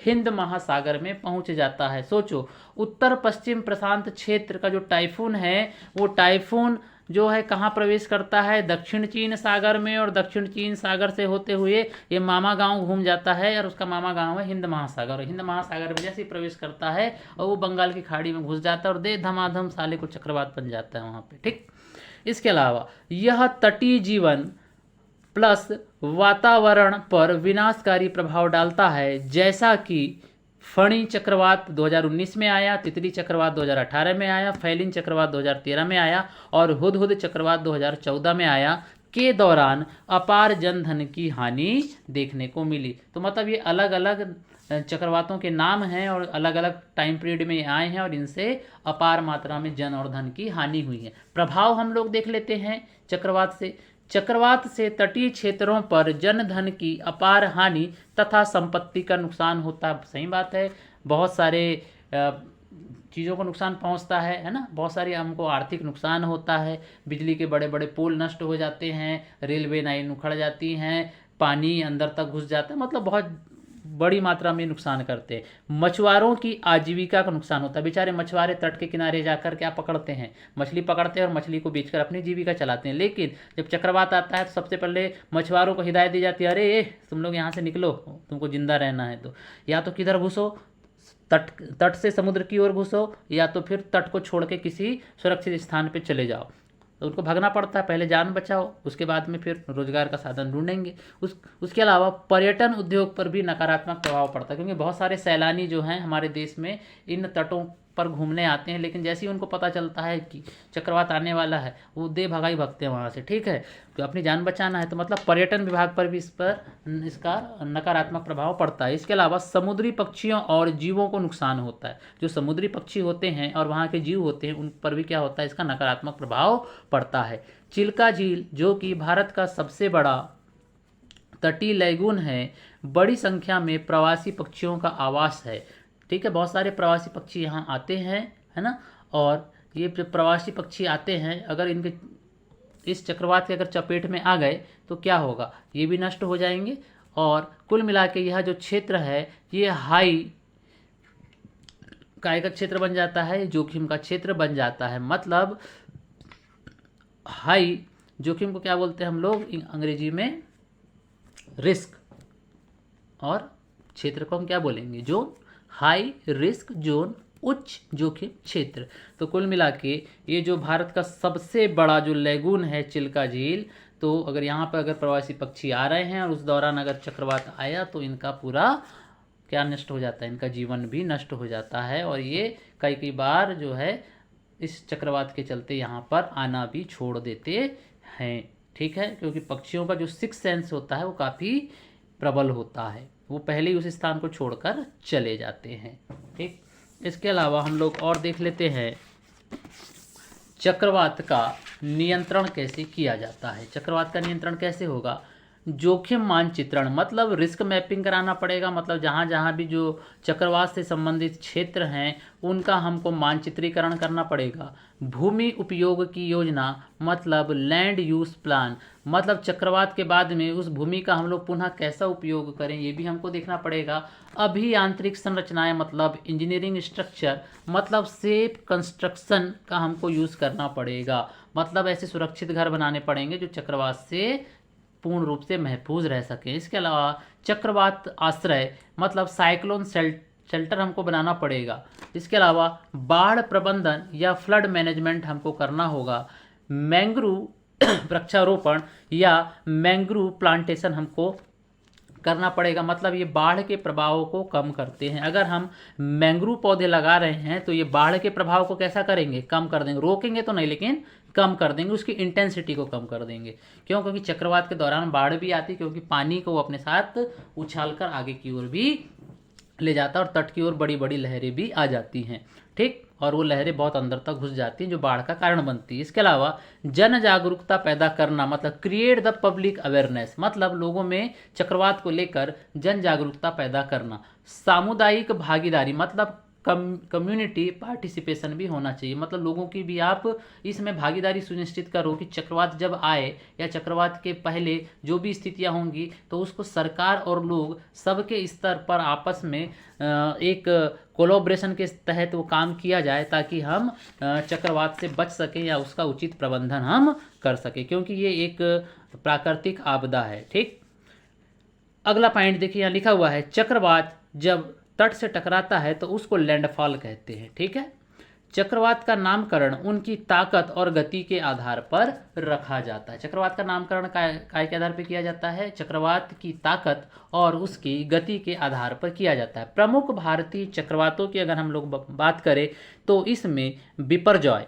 हिंद महासागर में पहुंच जाता है। सोचो, उत्तर पश्चिम प्रशांत क्षेत्र का जो टाइफून है वो टाइफून जो है कहाँ प्रवेश करता है, दक्षिण चीन सागर में, और दक्षिण चीन सागर से होते हुए ये मामा गांव घूम जाता है और उसका मामा गांव है हिंद महासागर, और हिंद महासागर में जैसे ही प्रवेश करता है और वो बंगाल की खाड़ी में घुस जाता है और दे धमाधम साले को चक्रवात बन जाता है वहाँ पे। ठीक। इसके अलावा यह तटीय जीवन प्लस वातावरण पर विनाशकारी प्रभाव डालता है, जैसा कि फणी चक्रवात 2019 में आया, तितली चक्रवात 2018 में आया, फैलिन चक्रवात 2013 में आया और हुदहुद चक्रवात 2014 में आया, के दौरान अपार जनधन की हानि देखने को मिली। तो मतलब ये अलग अलग चक्रवातों के नाम हैं और अलग अलग टाइम पीरियड में आए हैं और इनसे अपार मात्रा में जन और धन की हानि हुई है। प्रभाव हम लोग देख लेते हैं चक्रवात से। चक्रवात से तटीय क्षेत्रों पर जन धन की अपार हानि तथा संपत्ति का नुकसान होता है। सही बात है, बहुत सारे चीज़ों को नुकसान पहुंचता है ना, बहुत सारी हमको आर्थिक नुकसान होता है। बिजली के बड़े बड़े पोल नष्ट हो जाते हैं, रेलवे लाइन उखड़ जाती हैं, पानी अंदर तक घुस जाता है, मतलब बहुत बड़ी मात्रा में नुकसान करते हैं। मछुआरों की आजीविका का नुकसान होता है। बेचारे मछुआरे तट के किनारे जाकर क्या पकड़ते हैं, मछली पकड़ते हैं और मछली को बेचकर अपनी जीविका चलाते हैं। लेकिन जब चक्रवात आता है तो सबसे पहले मछुआरों को हिदायत दी जाती है, अरे तुम लोग यहाँ से निकलो, तुमको जिंदा रहना है तो या तो किधर घुसो, तट से समुद्र की ओर घुसो, या तो फिर तट को छोड़ के किसी सुरक्षित स्थान पर चले जाओ। तो उनको भागना पड़ता है, पहले जान बचाओ, उसके बाद में फिर रोजगार का साधन ढूंढेंगे। उसके अलावा पर्यटन उद्योग पर भी नकारात्मक प्रभाव पड़ता है, क्योंकि बहुत सारे सैलानी जो हैं हमारे देश में इन तटों पर घूमने आते हैं, लेकिन जैसे ही उनको पता चलता है कि चक्रवात आने वाला है वो दे भगाई भगते हैं वहाँ से। ठीक है, तो अपनी जान बचाना है, तो मतलब पर्यटन विभाग पर भी इसका नकारात्मक प्रभाव पड़ता है। इसके अलावा समुद्री पक्षियों और जीवों को नुकसान होता है। जो समुद्री पक्षी होते हैं और वहाँ के जीव होते हैं उन पर भी क्या होता है, इसका नकारात्मक प्रभाव पड़ता है। चिल्का झील जो कि भारत का सबसे बड़ा तटीय लैगून है, बड़ी संख्या में प्रवासी पक्षियों का आवास है। ठीक है, बहुत सारे प्रवासी पक्षी यहाँ आते हैं, है ना, और ये जो प्रवासी पक्षी आते हैं अगर इनके इस चक्रवात के अगर चपेट में आ गए तो क्या होगा, ये भी नष्ट हो जाएंगे। और कुल मिला के यह जो क्षेत्र है ये हाई काय का क्षेत्र बन जाता है, जोखिम का क्षेत्र बन जाता है। मतलब हाई जोखिम को क्या बोलते हैं हम लोग अंग्रेजी में, रिस्क, और क्षेत्र को हम क्या बोलेंगे, जोन। हाई रिस्क जोन, उच्च जोखिम क्षेत्र। तो कुल मिला के ये जो भारत का सबसे बड़ा जो लैगून है चिल्का झील, तो अगर यहाँ पर अगर प्रवासी पक्षी आ रहे हैं और उस दौरान अगर चक्रवात आया तो इनका पूरा क्या नष्ट हो जाता है, इनका जीवन भी नष्ट हो जाता है। और ये कई बार जो है इस चक्रवात के चलते यहाँ पर आना भी छोड़ देते हैं। ठीक है, क्योंकि पक्षियों का जो सिक्स सेंस होता है वो काफ़ी प्रबल होता है, वो पहले ही उस स्थान को छोड़कर चले जाते हैं। ठीक, इसके अलावा हम लोग और देख लेते हैं चक्रवात का नियंत्रण कैसे किया जाता है। चक्रवात का नियंत्रण कैसे होगा? जोखिम मानचित्रण, मतलब रिस्क मैपिंग कराना पड़ेगा। मतलब जहाँ जहाँ भी जो चक्रवात से संबंधित क्षेत्र हैं उनका हमको मानचित्रीकरण करना पड़ेगा। भूमि उपयोग की योजना, मतलब लैंड यूज प्लान, मतलब चक्रवात के बाद में उस भूमि का हम लोग पुनः कैसा उपयोग करें ये भी हमको देखना पड़ेगा। अभियांत्रिक संरचनाएं, मतलब इंजीनियरिंग स्ट्रक्चर, मतलब सेफ कंस्ट्रक्शन का हमको यूज़ करना पड़ेगा। मतलब ऐसे सुरक्षित घर बनाने पड़ेंगे जो चक्रवात से पूर्ण रूप से महफूज रह सके। इसके अलावा चक्रवात आश्रय, मतलब साइक्लोन शेल्टर हमको बनाना पड़ेगा। इसके अलावा बाढ़ प्रबंधन या फ्लड मैनेजमेंट हमको करना होगा। मैंग्रोव वृक्षारोपण या मैंग्रोव प्लांटेशन हमको करना पड़ेगा। मतलब ये बाढ़ के प्रभाव को कम करते हैं। अगर हम मैंग्रोव पौधे लगा रहे हैं तो ये बाढ़ के प्रभाव को कैसा करेंगे? कम कर देंगे। रोकेंगे तो नहीं, लेकिन कम कर देंगे, उसकी इंटेंसिटी को कम कर देंगे। क्यों? क्योंकि चक्रवात के दौरान बाढ़ भी आती है, क्योंकि पानी को वो अपने साथ उछालकर आगे की ओर भी ले जाता है और तट की ओर बड़ी बड़ी लहरें भी आ जाती हैं। ठीक, और वो लहरें बहुत अंदर तक घुस जाती हैं जो बाढ़ का कारण बनती है। इसके अलावा जन जागरूकता पैदा करना, मतलब क्रिएट द पब्लिक अवेयरनेस, मतलब लोगों में चक्रवात को लेकर जन जागरूकता पैदा करना। सामुदायिक भागीदारी, मतलब कम्युनिटी पार्टिसिपेशन भी होना चाहिए। मतलब लोगों की भी आप इसमें भागीदारी सुनिश्चित करो कि चक्रवात जब आए या चक्रवात के पहले जो भी स्थितियां होंगी तो उसको सरकार और लोग सबके स्तर पर आपस में एक कोलैबोरेशन के तहत वो काम किया जाए, ताकि हम चक्रवात से बच सकें या उसका उचित प्रबंधन हम कर सकें, क्योंकि ये एक प्राकृतिक आपदा है। ठीक, अगला पॉइंट देखिए, यहाँ लिखा हुआ है चक्रवात जब तट से टकराता है तो उसको लैंडफॉल कहते हैं। ठीक है, चक्रवात का नामकरण उनकी ताकत और गति के आधार पर रखा जाता है। चक्रवात का नामकरण काय के आधार पर किया जाता है? चक्रवात की ताकत और उसकी गति के आधार पर किया जाता है। प्रमुख भारतीय चक्रवातों की अगर हम लोग बात करें तो इसमें बिपरजॉय,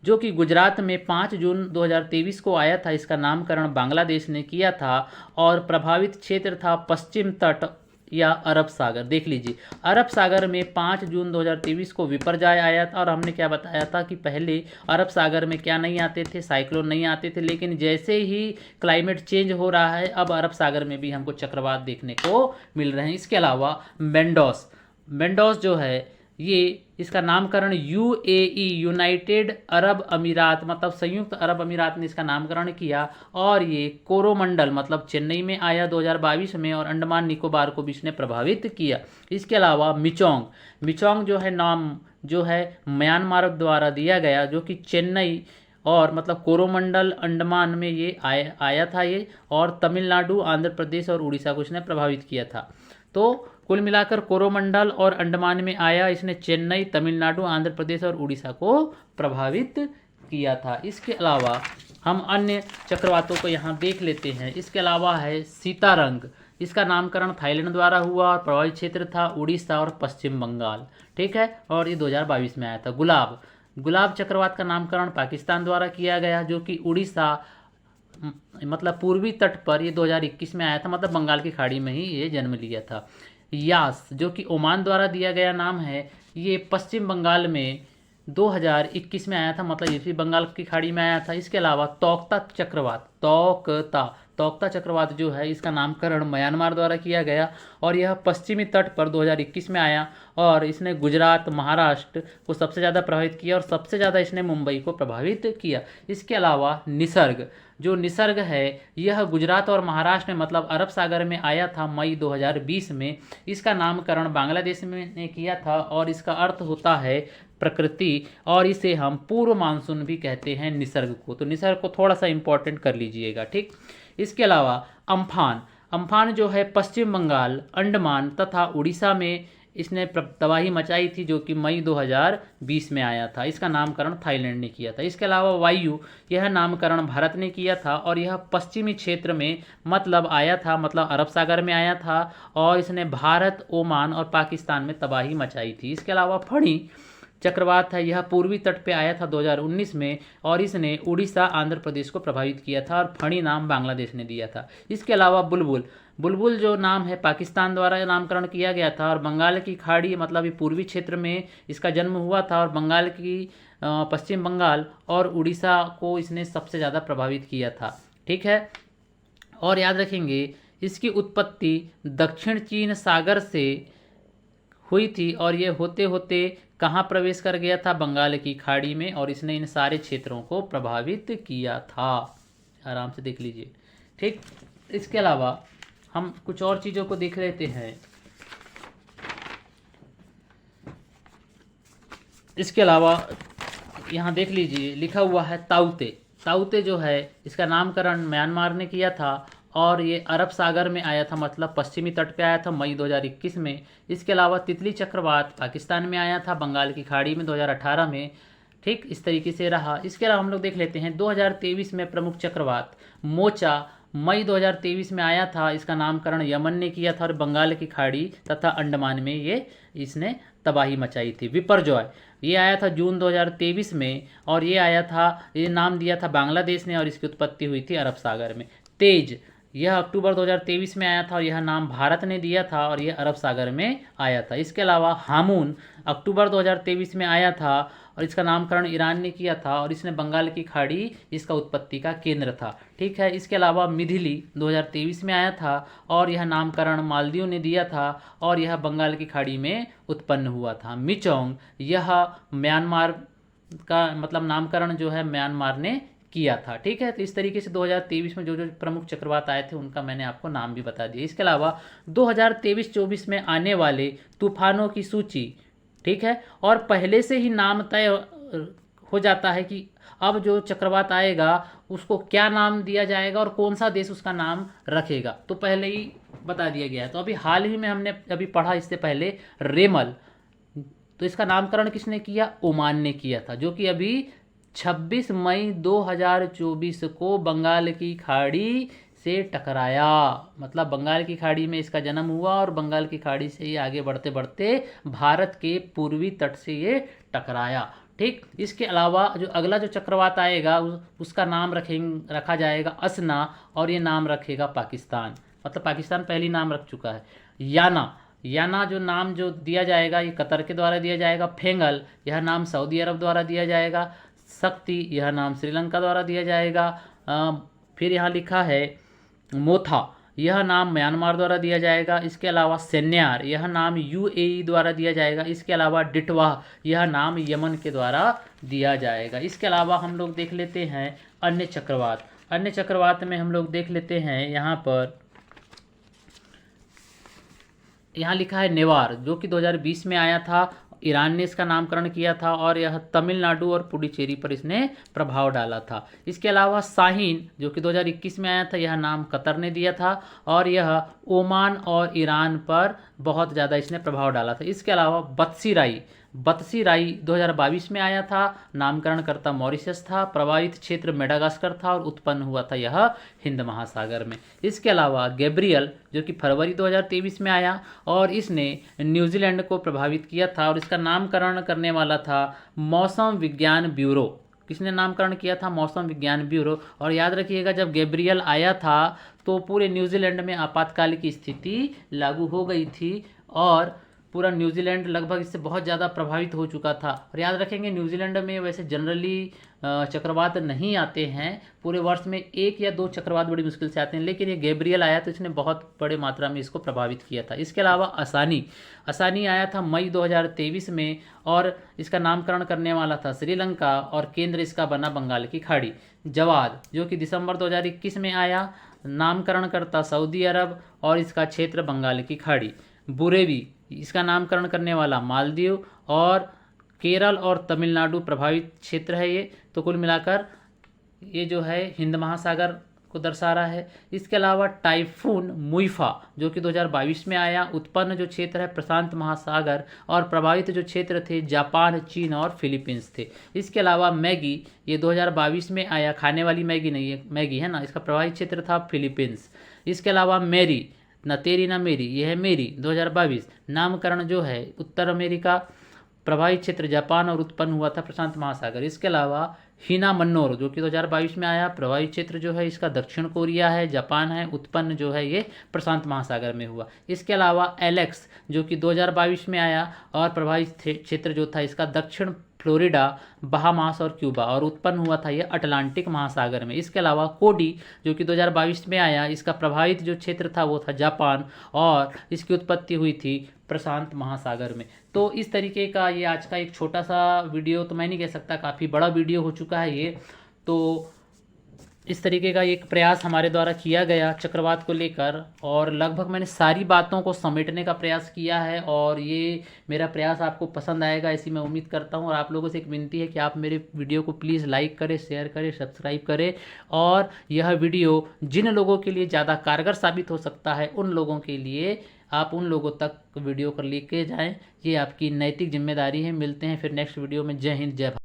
जो कि गुजरात में 5 जून 2023 को आया था, इसका नामकरण बांग्लादेश ने किया था और प्रभावित क्षेत्र था पश्चिम तट या अरब सागर। देख लीजिए, अरब सागर में 5 जून 2023 को विपरजॉय आया था और हमने क्या बताया था कि पहले अरब सागर में क्या नहीं आते थे? साइक्लोन नहीं आते थे, लेकिन जैसे ही क्लाइमेट चेंज हो रहा है अब अरब सागर में भी हमको चक्रवात देखने को मिल रहे हैं। इसके अलावा मेंडोस जो है ये इसका नामकरण यूएई, यूनाइटेड अरब अमीरात, मतलब संयुक्त अरब अमीरात ने इसका नामकरण किया और ये कोरोमंडल मतलब चेन्नई में आया 2022 में और अंडमान निकोबार को भी इसने प्रभावित किया। इसके अलावा मिचोंग जो है नाम जो है म्यांमार द्वारा दिया गया, जो कि चेन्नई और मतलब कोरोमंडल अंडमान में ये आया था ये, और तमिलनाडु, आंध्र प्रदेश और उड़ीसा को इसने प्रभावित किया था। तो कुल मिलाकर कोरोमंडल और अंडमान में आया, इसने चेन्नई, तमिलनाडु, आंध्र प्रदेश और उड़ीसा को प्रभावित किया था। इसके अलावा हम अन्य चक्रवातों को यहाँ देख लेते हैं। इसके अलावा है सीतारंग, इसका नामकरण थाईलैंड द्वारा हुआ और प्रभावित क्षेत्र था उड़ीसा और पश्चिम बंगाल। ठीक है, और ये 2022 में आया था। गुलाब चक्रवात का नामकरण पाकिस्तान द्वारा किया गया, जो कि उड़ीसा मतलब पूर्वी तट पर ये 2021 में आया था, मतलब बंगाल की खाड़ी में ही ये जन्म लिया था। यास, जो कि ओमान द्वारा दिया गया नाम है, ये पश्चिम बंगाल में 2021 में आया था, मतलब ये भी बंगाल की खाड़ी में आया था। इसके अलावा तोक्ता चक्रवात जो है इसका नामकरण म्यांमार द्वारा किया गया और यह पश्चिमी तट पर 2021 में आया और इसने गुजरात, महाराष्ट्र को सबसे ज़्यादा प्रभावित किया और सबसे ज़्यादा इसने मुंबई को प्रभावित किया। इसके अलावा निसर्ग है यह गुजरात और महाराष्ट्र में मतलब अरब सागर में आया था मई 2020 में। इसका नामकरण बांग्लादेश में ने किया था और इसका अर्थ होता है प्रकृति, और इसे हम पूर्व मानसून भी कहते हैं निसर्ग को। तो निसर्ग को थोड़ा सा इंपॉर्टेंट कर लीजिएगा। ठीक, इसके अलावा अम्फान जो है पश्चिम बंगाल, अंडमान तथा उड़ीसा में इसने तबाही मचाई थी, जो कि मई 2020 में आया था। इसका नामकरण थाईलैंड ने किया था। इसके अलावा वायु, यह नामकरण भारत ने किया था और यह पश्चिमी क्षेत्र में मतलब आया था, मतलब अरब सागर में आया था और इसने भारत, ओमान और पाकिस्तान में तबाही मचाई थी। इसके अलावा चक्रवात है, यह पूर्वी तट पे आया था 2019 में और इसने उड़ीसा आंध्र प्रदेश को प्रभावित किया था और फणी नाम बांग्लादेश ने दिया था। इसके अलावा बुलबुल, बुलबुल जो नाम है पाकिस्तान द्वारा नामकरण किया गया था और बंगाल की खाड़ी मतलब ये पूर्वी क्षेत्र में इसका जन्म हुआ था और बंगाल की पश्चिम बंगाल और उड़ीसा को इसने सबसे ज़्यादा प्रभावित किया था। ठीक है, और याद रखेंगे इसकी उत्पत्ति दक्षिण चीन सागर से हुई थी और ये होते होते कहाँ प्रवेश कर गया था, बंगाल की खाड़ी में, और इसने इन सारे क्षेत्रों को प्रभावित किया था। आराम से देख लीजिए। ठीक, इसके अलावा हम कुछ और चीज़ों को देख लेते हैं। इसके अलावा यहाँ देख लीजिए लिखा हुआ है ताउते। ताउते जो है इसका नामकरण म्यांमार ने किया था और ये अरब सागर में आया था, मतलब पश्चिमी तट पे आया था मई 2021 में। इसके अलावा तितली चक्रवात पाकिस्तान में आया था बंगाल की खाड़ी में 2018 में। ठीक, इस तरीके से रहा। इसके अलावा हम लोग देख लेते हैं 2023 में प्रमुख चक्रवात मोचा मई 2023 में आया था। इसका नामकरण यमन ने किया था और बंगाल की खाड़ी तथा अंडमान में ये इसने तबाही मचाई थी। विपरजॉय ये आया था जून 2023 में और ये आया था, ये नाम दिया था बांग्लादेश ने और इसकी उत्पत्ति हुई थी अरब सागर में। तेज यह अक्टूबर 2023 में आया था और यह नाम भारत ने दिया था और यह अरब सागर में आया था। इसके अलावा हामून अक्टूबर 2023 में आया था और इसका नामकरण ईरान ने किया था और इसने बंगाल की खाड़ी इसका उत्पत्ति का केंद्र था। ठीक है, इसके अलावा मिथिली 2023 में आया था और यह नामकरण मालदीव ने दिया था और यह बंगाल की खाड़ी में उत्पन्न हुआ था। मिचोंग यह म्यांमार का मतलब नामकरण जो है म्यांमार ने किया था। ठीक है, तो इस तरीके से 2023 में जो जो प्रमुख चक्रवात आए थे उनका मैंने आपको नाम भी बता दिया। इसके अलावा 2023-24 में आने वाले तूफानों की सूची, ठीक है, और पहले से ही नाम तय हो जाता है कि अब जो चक्रवात आएगा उसको क्या नाम दिया जाएगा और कौन सा देश उसका नाम रखेगा, तो पहले ही बता दिया गया है। तो अभी हाल ही में हमने अभी पढ़ा इससे पहले रेमल, तो इसका नामकरण किसने किया, ओमान ने किया था, जो कि अभी 26 मई 2024 को बंगाल की खाड़ी से टकराया। मतलब बंगाल की खाड़ी में इसका जन्म हुआ और बंगाल की खाड़ी से ये आगे बढ़ते बढ़ते भारत के पूर्वी तट से ये टकराया। ठीक, इसके अलावा जो अगला जो चक्रवात आएगा उसका नाम रखा जाएगा असना और ये नाम रखेगा पाकिस्तान, मतलब पाकिस्तान पहली नाम रख चुका है। याना जो नाम जो दिया जाएगा ये कतर के द्वारा दिया जाएगा। फेंगल यह नाम सऊदी अरब द्वारा दिया जाएगा। शक्ति यह नाम श्रीलंका द्वारा दिया जाएगा। फिर यहाँ लिखा है मोथा यह नाम म्यांमार द्वारा दिया जाएगा। इसके अलावा सेन्यार यह नाम यूएई द्वारा दिया जाएगा। इसके अलावा डिटवा यह नाम यमन के द्वारा दिया जाएगा। इसके अलावा हम लोग देख लेते हैं अन्य चक्रवात। अन्य चक्रवात में हम लोग देख लेते हैं यहाँ पर यहाँ लिखा है नेवार, जो कि 2020 में आया था, ईरान ने इसका नामकरण किया था और यह तमिलनाडु और पुडुचेरी पर इसने प्रभाव डाला था। इसके अलावा शाहीन जो कि 2021 में आया था, यह नाम कतर ने दिया था और यह ओमान और ईरान पर बहुत ज़्यादा इसने प्रभाव डाला था। इसके अलावा बत्सीराई 2022 में आया था, नामकरणकर्ता मॉरिशस था, प्रभावित क्षेत्र मेडागास्कर था और उत्पन्न हुआ था यह हिंद महासागर में। इसके अलावा गैब्रियल जो कि फरवरी 2023 में आया और इसने न्यूजीलैंड को प्रभावित किया था और इसका नामकरण करने वाला था मौसम विज्ञान ब्यूरो। किसने नामकरण किया था, मौसम विज्ञान ब्यूरो। और याद रखिएगा जब गैब्रियल आया था तो पूरे न्यूजीलैंड में आपातकाल की स्थिति लागू हो गई थी और पूरा न्यूजीलैंड लगभग इससे बहुत ज़्यादा प्रभावित हो चुका था। और याद रखेंगे न्यूजीलैंड में वैसे जनरली चक्रवात नहीं आते हैं, पूरे वर्ष में 1 या 2 चक्रवात बड़ी मुश्किल से आते हैं, लेकिन ये गैब्रियल आया तो इसने बहुत बड़े मात्रा में इसको प्रभावित किया था। इसके अलावा असानी आया था मई 2023 में और इसका नामकरण करने वाला था श्रीलंका और केंद्र इसका बना बंगाल की खाड़ी। जवाद जो कि दिसंबर 2021 में आया, नामकरण करता सऊदी अरब और इसका क्षेत्र बंगाल की खाड़ी। बुरेवी इसका नामकरण करने वाला मालदीव और केरल और तमिलनाडु प्रभावित क्षेत्र है ये। तो कुल मिलाकर ये जो है हिंद महासागर को दर्शा रहा है। इसके अलावा टाइफून मुइफा जो कि 2022 में आया, उत्पन्न जो क्षेत्र है प्रशांत महासागर और प्रभावित जो क्षेत्र थे जापान, चीन और फिलीपींस थे। इसके अलावा मैगी ये 2022 में आया, खाने वाली मैगी नहीं है, मैगी है ना, इसका प्रभावित क्षेत्र था फिलीपींस। इसके अलावा मेरी ना तेरी ना मेरी, यह है मेरी 2022, नामकरण जो है उत्तर अमेरिका प्रभावित क्षेत्र जापान और उत्पन्न हुआ था प्रशांत महासागर। इसके अलावा हीना मन्नोर जो कि 2022 में आया, प्रभावित क्षेत्र जो है इसका दक्षिण कोरिया है, जापान है, उत्पन्न जो है ये प्रशांत महासागर में हुआ। इसके अलावा एलेक्स जो कि 2022 में आया और प्रभावित क्षेत्र जो था इसका दक्षिण फ्लोरिडा, बहामास और क्यूबा, और उत्पन्न हुआ था ये अटलांटिक महासागर में। इसके अलावा कोडी जो कि 2022 में आया, इसका प्रभावित जो क्षेत्र था वो था जापान और इसकी उत्पत्ति हुई थी प्रशांत महासागर में। तो इस तरीके का ये आज का एक छोटा सा वीडियो, तो मैं नहीं कह सकता काफ़ी बड़ा वीडियो हो चुका है ये। तो इस तरीके का एक प्रयास हमारे द्वारा किया गया चक्रवात को लेकर, और लगभग मैंने सारी बातों को समेटने का प्रयास किया है, और ये मेरा प्रयास आपको पसंद आएगा ऐसी मैं उम्मीद करता हूँ। और आप लोगों से एक विनती है कि आप मेरे वीडियो को प्लीज़ लाइक करें, शेयर करें, सब्सक्राइब करें, और यह वीडियो जिन लोगों के लिए ज़्यादा कारगर साबित हो सकता है उन लोगों के लिए आप उन लोगों तक वीडियो को लेके जाएँ। ये आपकी नैतिक जिम्मेदारी है। मिलते हैं फिर नेक्स्ट वीडियो में। जय हिंद, जय भारत।